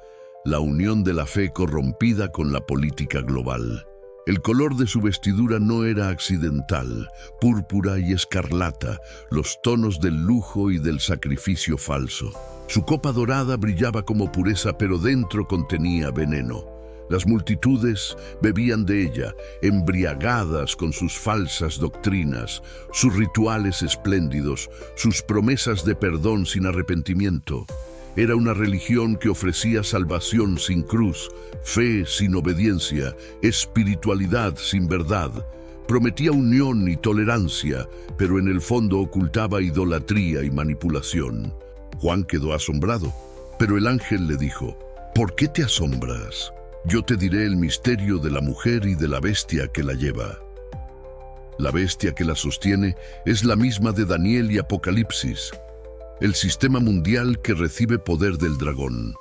la unión de la fe corrompida con la política global. El color de su vestidura no era accidental, púrpura y escarlata, los tonos del lujo y del sacrificio falso. Su copa dorada brillaba como pureza, pero dentro contenía veneno. Las multitudes bebían de ella, embriagadas con sus falsas doctrinas, sus rituales espléndidos, sus promesas de perdón sin arrepentimiento. Era una religión que ofrecía salvación sin cruz, fe sin obediencia, espiritualidad sin verdad. Prometía unión y tolerancia, pero en el fondo ocultaba idolatría y manipulación. Juan quedó asombrado, pero el ángel le dijo: ¿por qué te asombras? Yo te diré el misterio de la mujer y de la bestia que la lleva. La bestia que la sostiene es la misma de Daniel y Apocalipsis, el sistema mundial que recibe poder del dragón.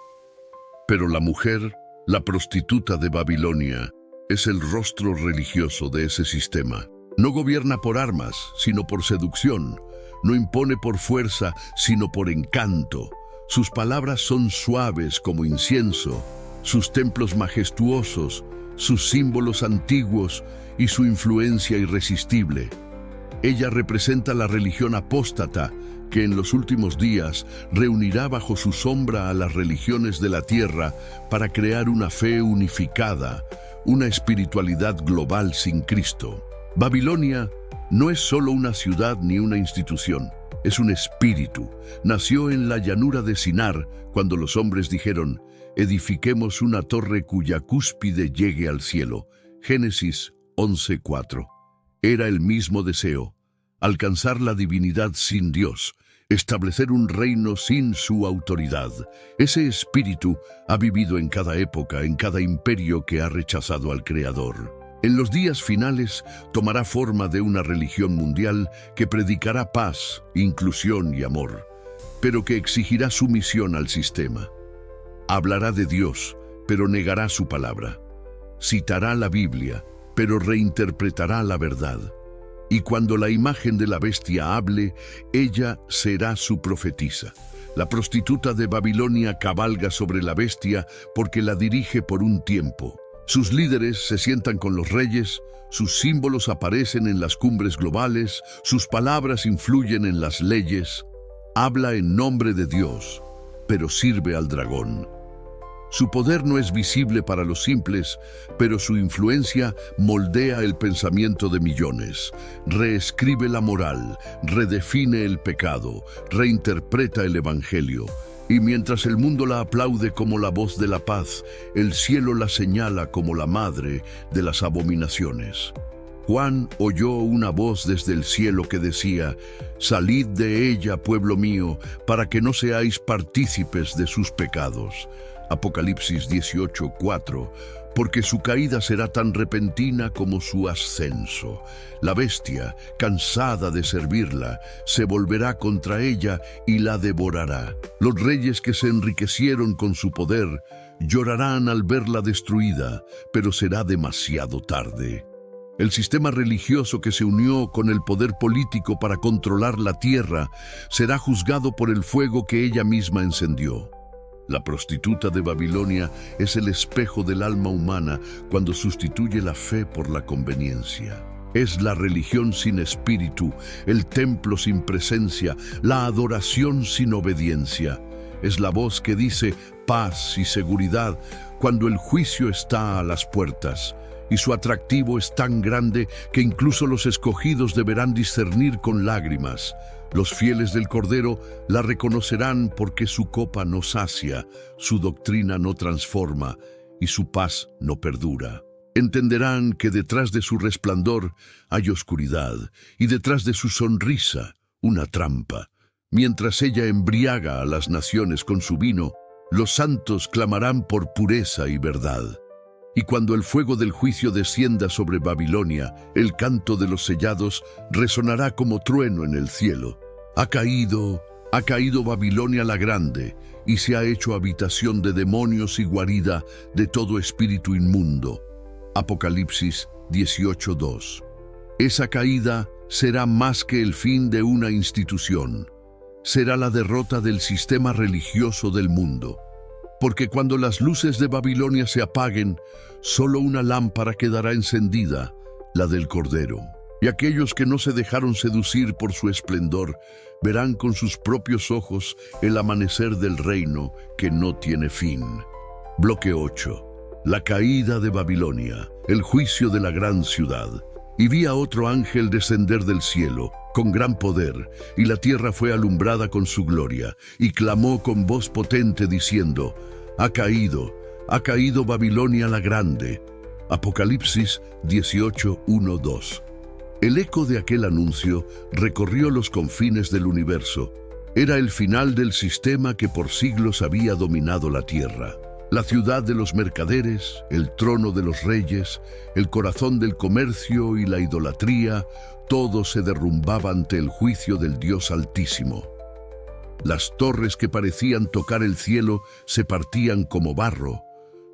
Pero la mujer, la prostituta de Babilonia, es el rostro religioso de ese sistema. No gobierna por armas, sino por seducción. No impone por fuerza, sino por encanto. Sus palabras son suaves como incienso, sus templos majestuosos, sus símbolos antiguos y su influencia irresistible. Ella representa la religión apóstata que en los últimos días reunirá bajo su sombra a las religiones de la tierra para crear una fe unificada, una espiritualidad global sin Cristo. Babilonia no es solo una ciudad ni una institución, es un espíritu. Nació en la llanura de Sinar cuando los hombres dijeron: edifiquemos una torre cuya cúspide llegue al cielo. Génesis 11:4. Era el mismo deseo, alcanzar la divinidad sin Dios, establecer un reino sin su autoridad. Ese espíritu ha vivido en cada época, en cada imperio que ha rechazado al Creador. En los días finales tomará forma de una religión mundial que predicará paz, inclusión y amor, pero que exigirá sumisión al sistema. Hablará de Dios, pero negará su palabra. Citará la Biblia, pero reinterpretará la verdad. Y cuando la imagen de la bestia hable, ella será su profetisa. La prostituta de Babilonia cabalga sobre la bestia porque la dirige por un tiempo. Sus líderes se sientan con los reyes, sus símbolos aparecen en las cumbres globales, sus palabras influyen en las leyes. Habla en nombre de Dios, pero sirve al dragón. Su poder no es visible para los simples, pero su influencia moldea el pensamiento de millones, reescribe la moral, redefine el pecado, reinterpreta el evangelio. Y mientras el mundo la aplaude como la voz de la paz, el cielo la señala como la madre de las abominaciones. Juan oyó una voz desde el cielo que decía: «Salid de ella, pueblo mío, para que no seáis partícipes de sus pecados». Apocalipsis 18:4, porque su caída será tan repentina como su ascenso. La bestia, cansada de servirla, se volverá contra ella y la devorará. Los reyes que se enriquecieron con su poder llorarán al verla destruida, pero será demasiado tarde. El sistema religioso que se unió con el poder político para controlar la tierra será juzgado por el fuego que ella misma encendió. La prostituta de Babilonia es el espejo del alma humana cuando sustituye la fe por la conveniencia. Es la religión sin espíritu, el templo sin presencia, la adoración sin obediencia. Es la voz que dice paz y seguridad cuando el juicio está a las puertas. Y su atractivo es tan grande que incluso los escogidos deberán discernir con lágrimas. Los fieles del Cordero la reconocerán porque su copa no sacia, su doctrina no transforma y su paz no perdura. Entenderán que detrás de su resplandor hay oscuridad y detrás de su sonrisa una trampa. Mientras ella embriaga a las naciones con su vino, los santos clamarán por pureza y verdad. Y cuando el fuego del juicio descienda sobre Babilonia, el canto de los sellados resonará como trueno en el cielo. Ha caído Babilonia la grande, y se ha hecho habitación de demonios y guarida de todo espíritu inmundo. Apocalipsis 18:2. Esa caída será más que el fin de una institución. Será la derrota del sistema religioso del mundo. Porque cuando las luces de Babilonia se apaguen, solo una lámpara quedará encendida, la del Cordero. Y aquellos que no se dejaron seducir por su esplendor, verán con sus propios ojos el amanecer del reino que no tiene fin. Bloque 8. La caída de Babilonia, el juicio de la gran ciudad. Y vi a otro ángel descender del cielo, con gran poder, y la tierra fue alumbrada con su gloria, y clamó con voz potente diciendo: ha caído Babilonia la grande. Apocalipsis 18:1-2. El eco de aquel anuncio recorrió los confines del universo. Era el final del sistema que por siglos había dominado la tierra. La ciudad de los mercaderes, el trono de los reyes, el corazón del comercio y la idolatría, todo se derrumbaba ante el juicio del Dios Altísimo. Las torres que parecían tocar el cielo se partían como barro,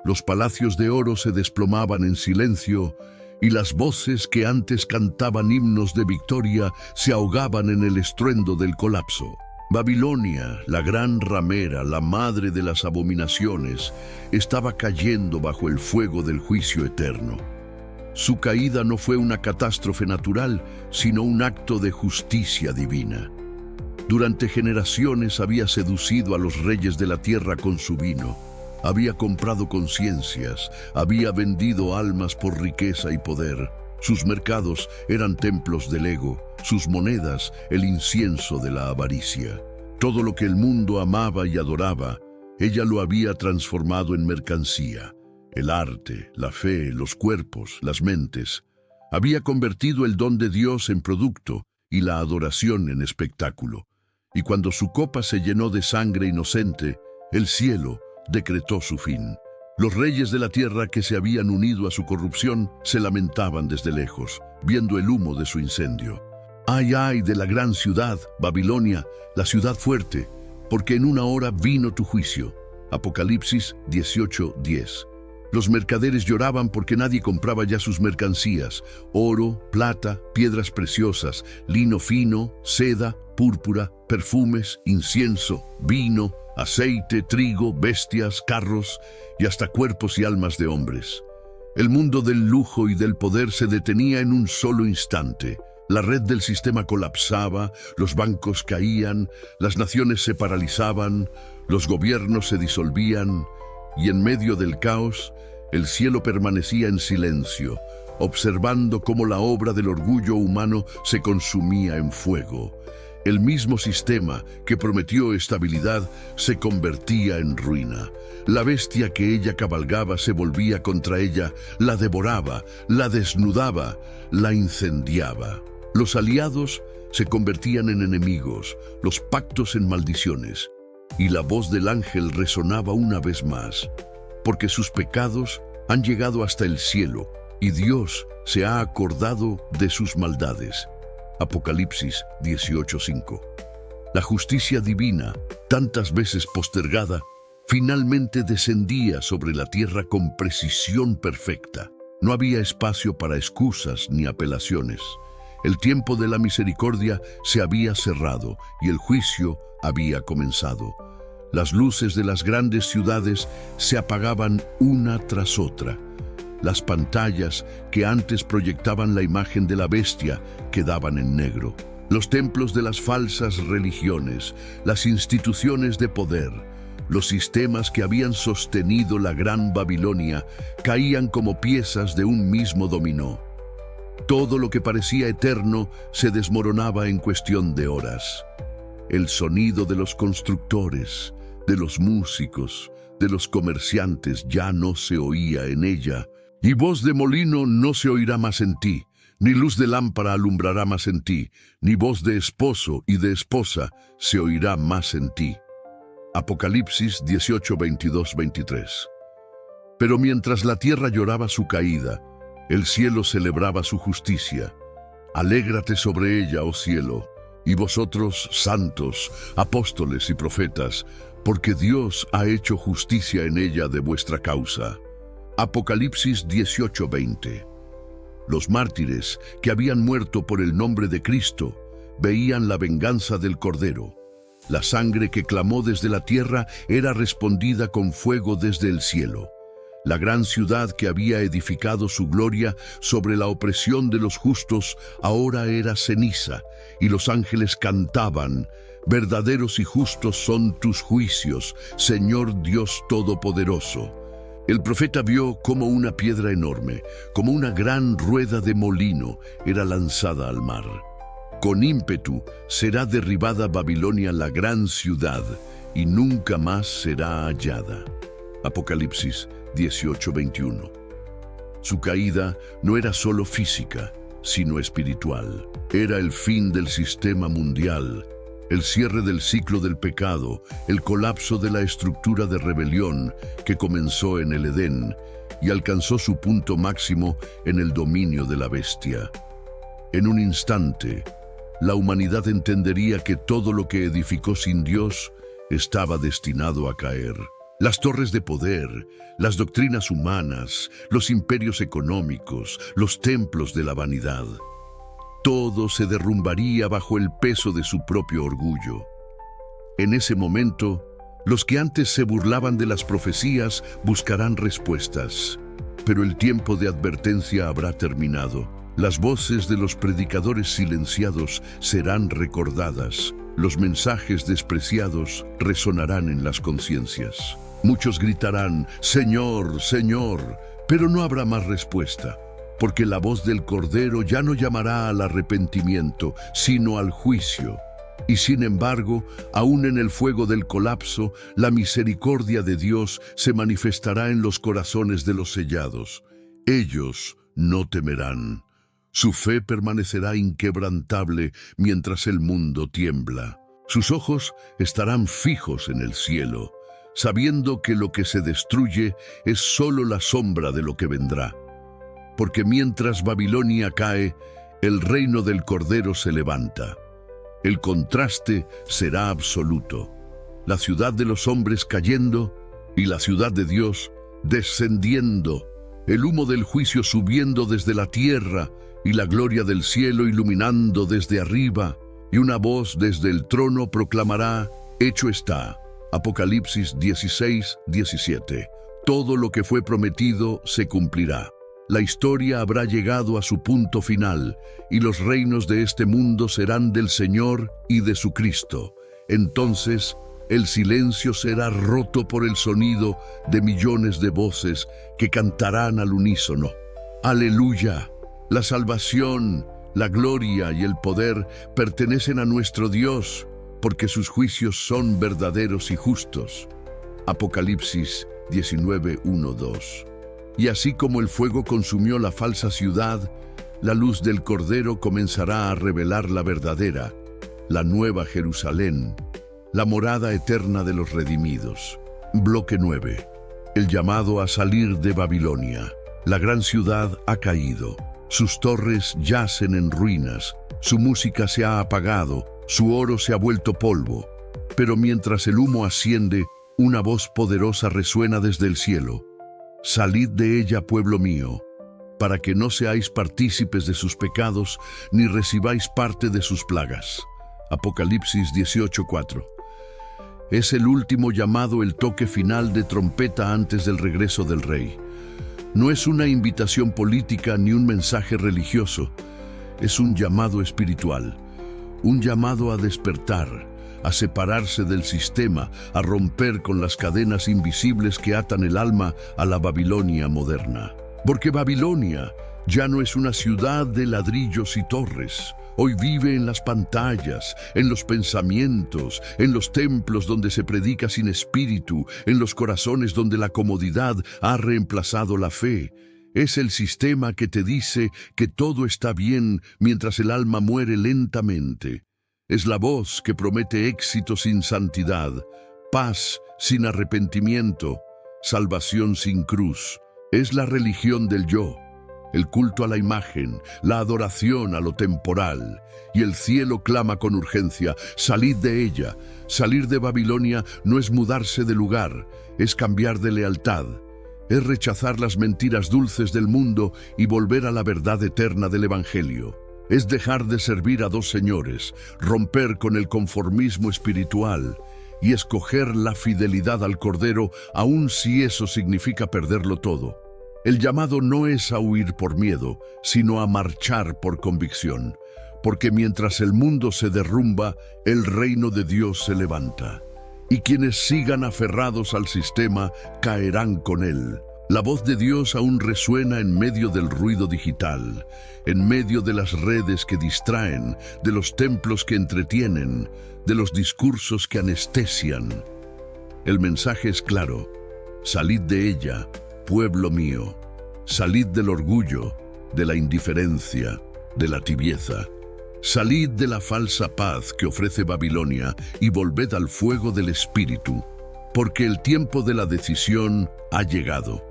los palacios de oro se desplomaban en silencio, y las voces que antes cantaban himnos de victoria se ahogaban en el estruendo del colapso. Babilonia, la gran ramera, la madre de las abominaciones, estaba cayendo bajo el fuego del juicio eterno. Su caída no fue una catástrofe natural, sino un acto de justicia divina. Durante generaciones había seducido a los reyes de la tierra con su vino. Había comprado conciencias, había vendido almas por riqueza y poder. Sus mercados eran templos del ego, sus monedas el incienso de la avaricia. Todo lo que el mundo amaba y adoraba, ella lo había transformado en mercancía. El arte, la fe, los cuerpos, las mentes. Había convertido el don de Dios en producto y la adoración en espectáculo. Y cuando su copa se llenó de sangre inocente, el cielo decretó su fin. Los reyes de la tierra que se habían unido a su corrupción se lamentaban desde lejos, viendo el humo de su incendio. Ay, ay de la gran ciudad, Babilonia, la ciudad fuerte, porque en una hora vino tu juicio. Apocalipsis 18:10. Los mercaderes lloraban porque nadie compraba ya sus mercancías: oro, plata, piedras preciosas, lino fino, seda, púrpura, perfumes, incienso, vino, aceite, trigo, bestias, carros y hasta cuerpos y almas de hombres. El mundo del lujo y del poder se detenía en un solo instante. La red del sistema colapsaba, los bancos caían, las naciones se paralizaban, los gobiernos se disolvían, y en medio del caos, el cielo permanecía en silencio, observando cómo la obra del orgullo humano se consumía en fuego. El mismo sistema que prometió estabilidad se convertía en ruina. La bestia que ella cabalgaba se volvía contra ella, la devoraba, la desnudaba, la incendiaba. Los aliados se convertían en enemigos, los pactos en maldiciones, y la voz del ángel resonaba una vez más, porque sus pecados han llegado hasta el cielo, y Dios se ha acordado de sus maldades. Apocalipsis 18:5. La justicia divina, tantas veces postergada, finalmente descendía sobre la tierra con precisión perfecta. No había espacio para excusas ni apelaciones. El tiempo de la misericordia se había cerrado y el juicio había comenzado. Las luces de las grandes ciudades se apagaban una tras otra. Las pantallas que antes proyectaban la imagen de la bestia quedaban en negro. Los templos de las falsas religiones, las instituciones de poder, los sistemas que habían sostenido la Gran Babilonia caían como piezas de un mismo dominó. Todo lo que parecía eterno se desmoronaba en cuestión de horas. El sonido de los constructores, de los músicos, de los comerciantes ya no se oía en ella, y voz de molino no se oirá más en ti, ni luz de lámpara alumbrará más en ti, ni voz de esposo y de esposa se oirá más en ti. Apocalipsis 18:22-23. Pero mientras la tierra lloraba su caída, el cielo celebraba su justicia. Alégrate sobre ella, oh cielo, y vosotros, santos, apóstoles y profetas, porque Dios ha hecho justicia en ella de vuestra causa. Apocalipsis 18:20. Los mártires que habían muerto por el nombre de Cristo veían la venganza del Cordero. La sangre que clamó desde la tierra era respondida con fuego desde el cielo. La gran ciudad que había edificado su gloria sobre la opresión de los justos ahora era ceniza, y los ángeles cantaban: verdaderos y justos son tus juicios, Señor Dios Todopoderoso. El profeta vio cómo una piedra enorme, como una gran rueda de molino, era lanzada al mar. Con ímpetu será derribada Babilonia, la gran ciudad, y nunca más será hallada. Apocalipsis 18:21. Su caída no era solo física, sino espiritual. Era el fin del sistema mundial, el cierre del ciclo del pecado, el colapso de la estructura de rebelión que comenzó en el Edén y alcanzó su punto máximo en el dominio de la bestia. En un instante, la humanidad entendería que todo lo que edificó sin Dios estaba destinado a caer. Las torres de poder, las doctrinas humanas, los imperios económicos, los templos de la vanidad. Todo se derrumbaría bajo el peso de su propio orgullo. En ese momento, los que antes se burlaban de las profecías buscarán respuestas, pero el tiempo de advertencia habrá terminado. Las voces de los predicadores silenciados serán recordadas. Los mensajes despreciados resonarán en las conciencias. Muchos gritarán: Señor, Señor, pero no habrá más respuesta, porque la voz del Cordero ya no llamará al arrepentimiento, sino al juicio. Y sin embargo, aún en el fuego del colapso, la misericordia de Dios se manifestará en los corazones de los sellados. Ellos no temerán. Su fe permanecerá inquebrantable mientras el mundo tiembla. Sus ojos estarán fijos en el cielo, sabiendo que lo que se destruye es solo la sombra de lo que vendrá. Porque mientras Babilonia cae, el reino del Cordero se levanta. El contraste será absoluto. La ciudad de los hombres cayendo y la ciudad de Dios descendiendo. El humo del juicio subiendo desde la tierra y la gloria del cielo iluminando desde arriba. Y una voz desde el trono proclamará: hecho está. Apocalipsis 16, 17. Todo lo que fue prometido se cumplirá. La historia habrá llegado a su punto final, y los reinos de este mundo serán del Señor y de su Cristo. Entonces, el silencio será roto por el sonido de millones de voces que cantarán al unísono. ¡Aleluya! La salvación, la gloria y el poder pertenecen a nuestro Dios, porque sus juicios son verdaderos y justos. Apocalipsis 19, 1, 2. Y así como el fuego consumió la falsa ciudad, la luz del Cordero comenzará a revelar la verdadera, la nueva Jerusalén, la morada eterna de los redimidos. Bloque 9. El llamado a salir de Babilonia. La gran ciudad ha caído. Sus torres yacen en ruinas. Su música se ha apagado. Su oro se ha vuelto polvo. Pero mientras el humo asciende, una voz poderosa resuena desde el cielo. Salid de ella, pueblo mío, para que no seáis partícipes de sus pecados, ni recibáis parte de sus plagas. Apocalipsis 18:4. Es el último llamado, el toque final de trompeta antes del regreso del Rey. No es una invitación política ni un mensaje religioso. Es un llamado espiritual, un llamado a despertar, a separarse del sistema, a romper con las cadenas invisibles que atan el alma a la Babilonia moderna. Porque Babilonia ya no es una ciudad de ladrillos y torres. Hoy vive en las pantallas, en los pensamientos, en los templos donde se predica sin espíritu, en los corazones donde la comodidad ha reemplazado la fe. Es el sistema que te dice que todo está bien mientras el alma muere lentamente. Es la voz que promete éxito sin santidad, paz sin arrepentimiento, salvación sin cruz. Es la religión del yo, el culto a la imagen, la adoración a lo temporal. Y el cielo clama con urgencia: salid de ella. Salir de Babilonia no es mudarse de lugar, es cambiar de lealtad. Es rechazar las mentiras dulces del mundo y volver a la verdad eterna del Evangelio. Es dejar de servir a dos señores, romper con el conformismo espiritual y escoger la fidelidad al Cordero, aun si eso significa perderlo todo. El llamado no es a huir por miedo, sino a marchar por convicción, porque mientras el mundo se derrumba, el reino de Dios se levanta, y quienes sigan aferrados al sistema caerán con él. La voz de Dios aún resuena en medio del ruido digital, en medio de las redes que distraen, de los templos que entretienen, de los discursos que anestesian. El mensaje es claro: salid de ella, pueblo mío. Salid del orgullo, de la indiferencia, de la tibieza. Salid de la falsa paz que ofrece Babilonia y volved al fuego del Espíritu, porque el tiempo de la decisión ha llegado.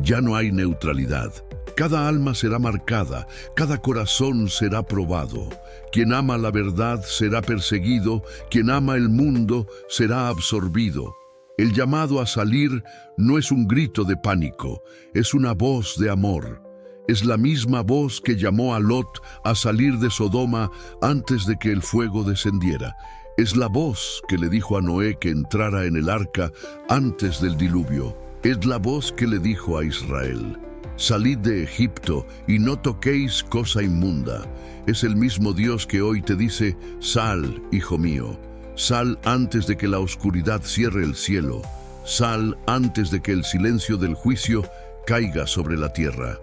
Ya no hay neutralidad. Cada alma será marcada, cada corazón será probado. Quien ama la verdad será perseguido, quien ama el mundo será absorbido. El llamado a salir no es un grito de pánico, es una voz de amor. Es la misma voz que llamó a Lot a salir de Sodoma antes de que el fuego descendiera. Es la voz que le dijo a Noé que entrara en el arca antes del diluvio. Es la voz que le dijo a Israel: salid de Egipto y no toquéis cosa inmunda. Es el mismo Dios que hoy te dice: sal, hijo mío. Sal antes de que la oscuridad cierre el cielo. Sal antes de que el silencio del juicio caiga sobre la tierra.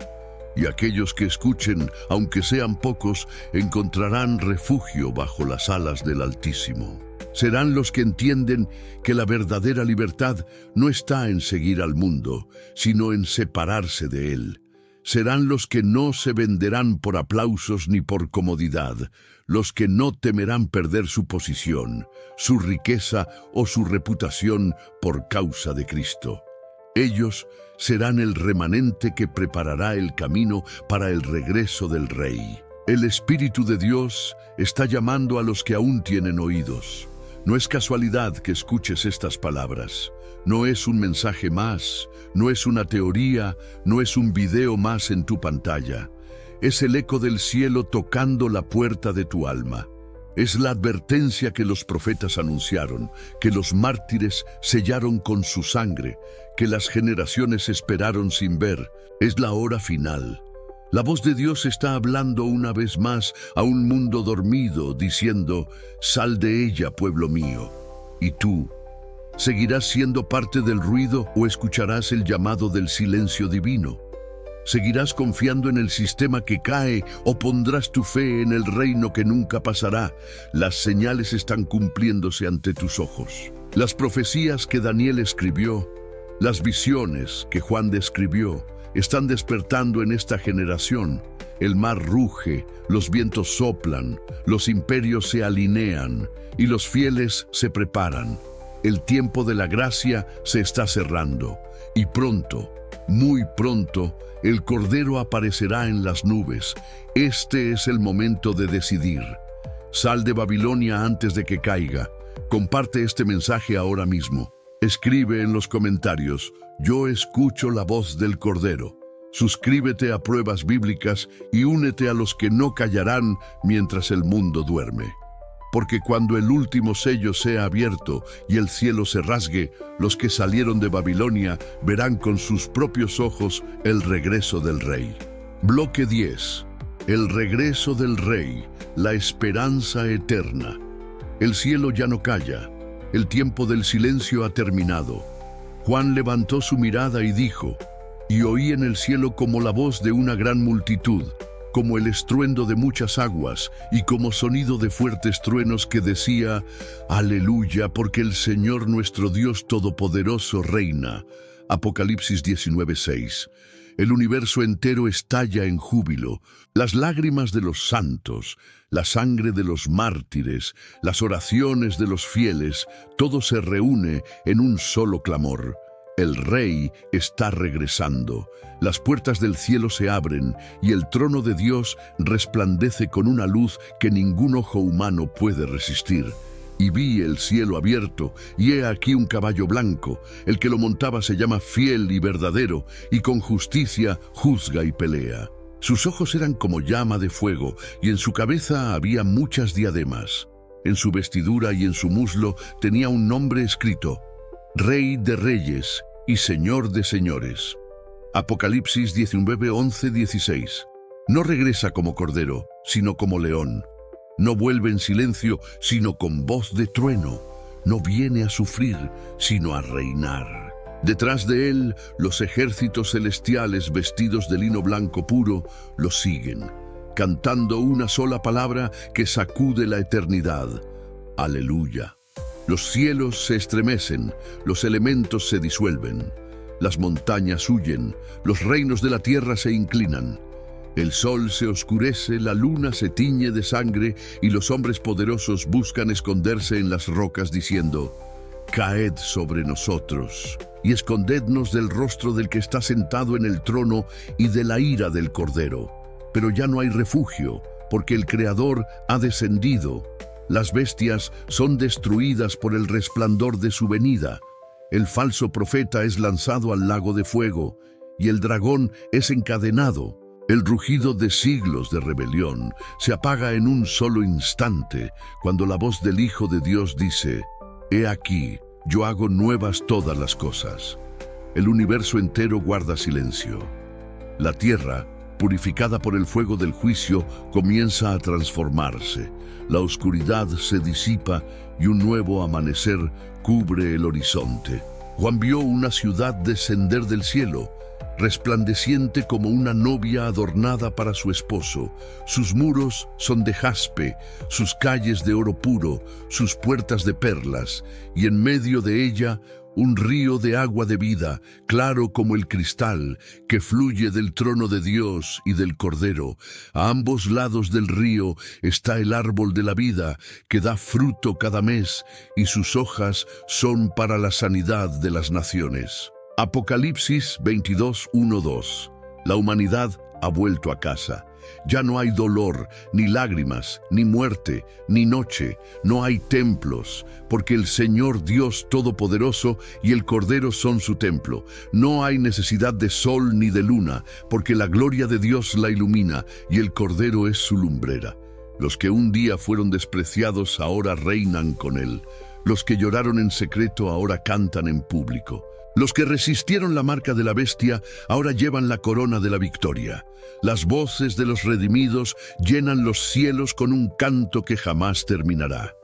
Y aquellos que escuchen, aunque sean pocos, encontrarán refugio bajo las alas del Altísimo. Serán los que entienden que la verdadera libertad no está en seguir al mundo, sino en separarse de él. serán los que no se venderán por aplausos ni por comodidad, los que no temerán perder su posición, su riqueza o su reputación por causa de Cristo. Ellos serán el remanente que preparará el camino para el regreso del Rey. El Espíritu de Dios está llamando a los que aún tienen oídos. No es casualidad que escuches estas palabras. No es un mensaje más, no es una teoría, no es un video más en tu pantalla. Es el eco del cielo tocando la puerta de tu alma. Es la advertencia que los profetas anunciaron, que los mártires sellaron con su sangre, que las generaciones esperaron sin ver. Es la hora final. La voz de Dios está hablando una vez más a un mundo dormido, diciendo: «Sal de ella, pueblo mío». ¿Y tú? ¿Seguirás siendo parte del ruido o escucharás el llamado del silencio divino? ¿Seguirás confiando en el sistema que cae o pondrás tu fe en el reino que nunca pasará? Las señales están cumpliéndose ante tus ojos. Las profecías que Daniel escribió, las visiones que Juan describió, están despertando en esta generación. El mar ruge, los vientos soplan, los imperios se alinean y los fieles se preparan. El tiempo de la gracia se está cerrando y pronto, muy pronto, el Cordero aparecerá en las nubes. Este es el momento de decidir. Sal de Babilonia antes de que caiga. Comparte este mensaje ahora mismo. Escribe en los comentarios: «Yo escucho la voz del Cordero». Suscríbete a Pruebas Bíblicas y únete a los que no callarán mientras el mundo duerme. Porque cuando el último sello sea abierto y el cielo se rasgue, los que salieron de Babilonia verán con sus propios ojos el regreso del Rey. Bloque 10. El regreso del Rey, la esperanza eterna. El cielo ya no calla. El tiempo del silencio ha terminado. Juan levantó su mirada y dijo: «Y oí en el cielo como la voz de una gran multitud, como el estruendo de muchas aguas y como sonido de fuertes truenos que decía: Aleluya, porque el Señor nuestro Dios Todopoderoso reina». Apocalipsis 19:6. El universo entero estalla en júbilo. Las lágrimas de los santos, la sangre de los mártires, las oraciones de los fieles, todo se reúne en un solo clamor. El Rey está regresando. Las puertas del cielo se abren y el trono de Dios resplandece con una luz que ningún ojo humano puede resistir. Y vi el cielo abierto, y he aquí un caballo blanco. El que lo montaba se llama Fiel y Verdadero, y con justicia juzga y pelea. Sus ojos eran como llama de fuego, y en su cabeza había muchas diademas. En su vestidura y en su muslo tenía un nombre escrito: Rey de Reyes y Señor de Señores. Apocalipsis 19:11-16. No regresa como cordero, sino como león. No vuelve en silencio, sino con voz de trueno. No viene a sufrir, sino a reinar. Detrás de él, los ejércitos celestiales vestidos de lino blanco puro lo siguen, cantando una sola palabra que sacude la eternidad: Aleluya. Los cielos se estremecen, los elementos se disuelven, las montañas huyen, los reinos de la tierra se inclinan. El sol se oscurece, la luna se tiñe de sangre y los hombres poderosos buscan esconderse en las rocas diciendo: Caed sobre nosotros y escondednos del rostro del que está sentado en el trono y de la ira del Cordero. Pero ya no hay refugio, porque el Creador ha descendido. Las bestias son destruidas por el resplandor de su venida. El falso profeta es lanzado al lago de fuego y el dragón es encadenado. El rugido de siglos de rebelión se apaga en un solo instante cuando la voz del Hijo de Dios dice: He aquí, yo hago nuevas todas las cosas. El universo entero guarda silencio. La tierra, purificada por el fuego del juicio, comienza a transformarse. La oscuridad se disipa y un nuevo amanecer cubre el horizonte. Juan vio una ciudad descender del cielo, resplandeciente como una novia adornada para su esposo. Sus muros son de jaspe, sus calles de oro puro, sus puertas de perlas, y en medio de ella un río de agua de vida, claro como el cristal, que fluye del trono de Dios y del Cordero. A ambos lados del río está el árbol de la vida, que da fruto cada mes, y sus hojas son para la sanidad de las naciones. Apocalipsis 22:1-2. La humanidad ha vuelto a casa. Ya no hay dolor, ni lágrimas, ni muerte, ni noche. No hay templos, porque el Señor Dios Todopoderoso y el Cordero son su templo. No hay necesidad de sol ni de luna, porque la gloria de Dios la ilumina y el Cordero es su lumbrera. Los que un día fueron despreciados ahora reinan con él. Los que lloraron en secreto ahora cantan en público. Los que resistieron la marca de la bestia ahora llevan la corona de la victoria. Las voces de los redimidos llenan los cielos con un canto que jamás terminará.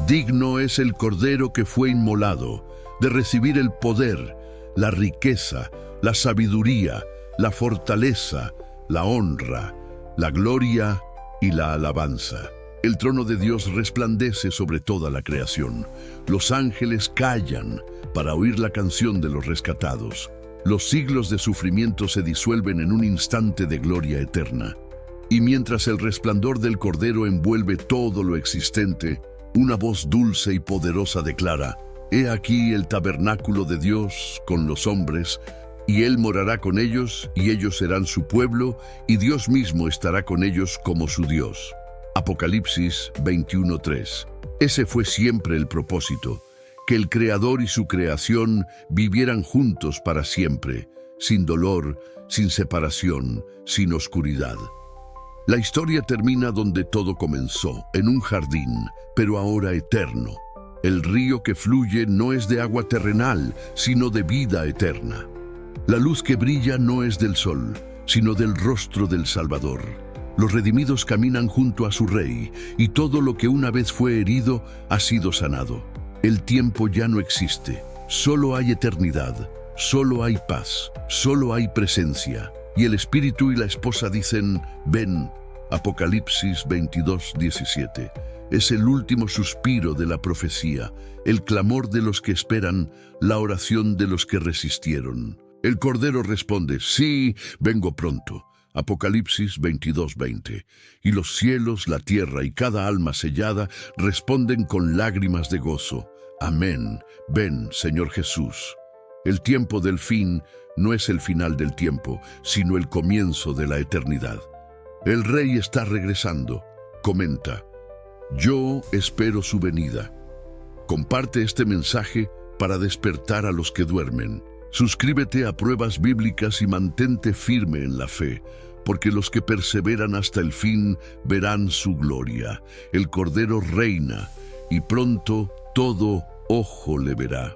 Digno es el Cordero que fue inmolado de recibir el poder, la riqueza, la sabiduría, la fortaleza, la honra, la gloria y la alabanza. El trono de Dios resplandece sobre toda la creación. Los ángeles callan para oír la canción de los rescatados. Los siglos de sufrimiento se disuelven en un instante de gloria eterna. Y mientras el resplandor del Cordero envuelve todo lo existente, una voz dulce y poderosa declara: «He aquí el tabernáculo de Dios con los hombres, y Él morará con ellos, y ellos serán su pueblo, y Dios mismo estará con ellos como su Dios». Apocalipsis 21:3. Ese fue siempre el propósito, que el Creador y su creación vivieran juntos para siempre, sin dolor, sin separación, sin oscuridad. La historia termina donde todo comenzó, en un jardín, pero ahora eterno. El río que fluye no es de agua terrenal, sino de vida eterna. La luz que brilla no es del sol, sino del rostro del Salvador. Los redimidos caminan junto a su Rey, y todo lo que una vez fue herido ha sido sanado. El tiempo ya no existe, solo hay eternidad, solo hay paz, solo hay presencia. Y el Espíritu y la esposa dicen: «Ven». Apocalipsis 22:17. Es el último suspiro de la profecía, el clamor de los que esperan, la oración de los que resistieron. El Cordero responde: «Sí, vengo pronto». Apocalipsis 22:20. Y los cielos, la tierra y cada alma sellada responden con lágrimas de gozo: «Amén, ven, Señor Jesús». El tiempo del fin no es el final del tiempo, sino el comienzo de la eternidad. El Rey está regresando. Comenta: «Yo espero su venida». Comparte este mensaje para despertar a los que duermen. Suscríbete a Pruebas Bíblicas y mantente firme en la fe, porque los que perseveran hasta el fin verán su gloria. El Cordero reina, y pronto todo ojo le verá.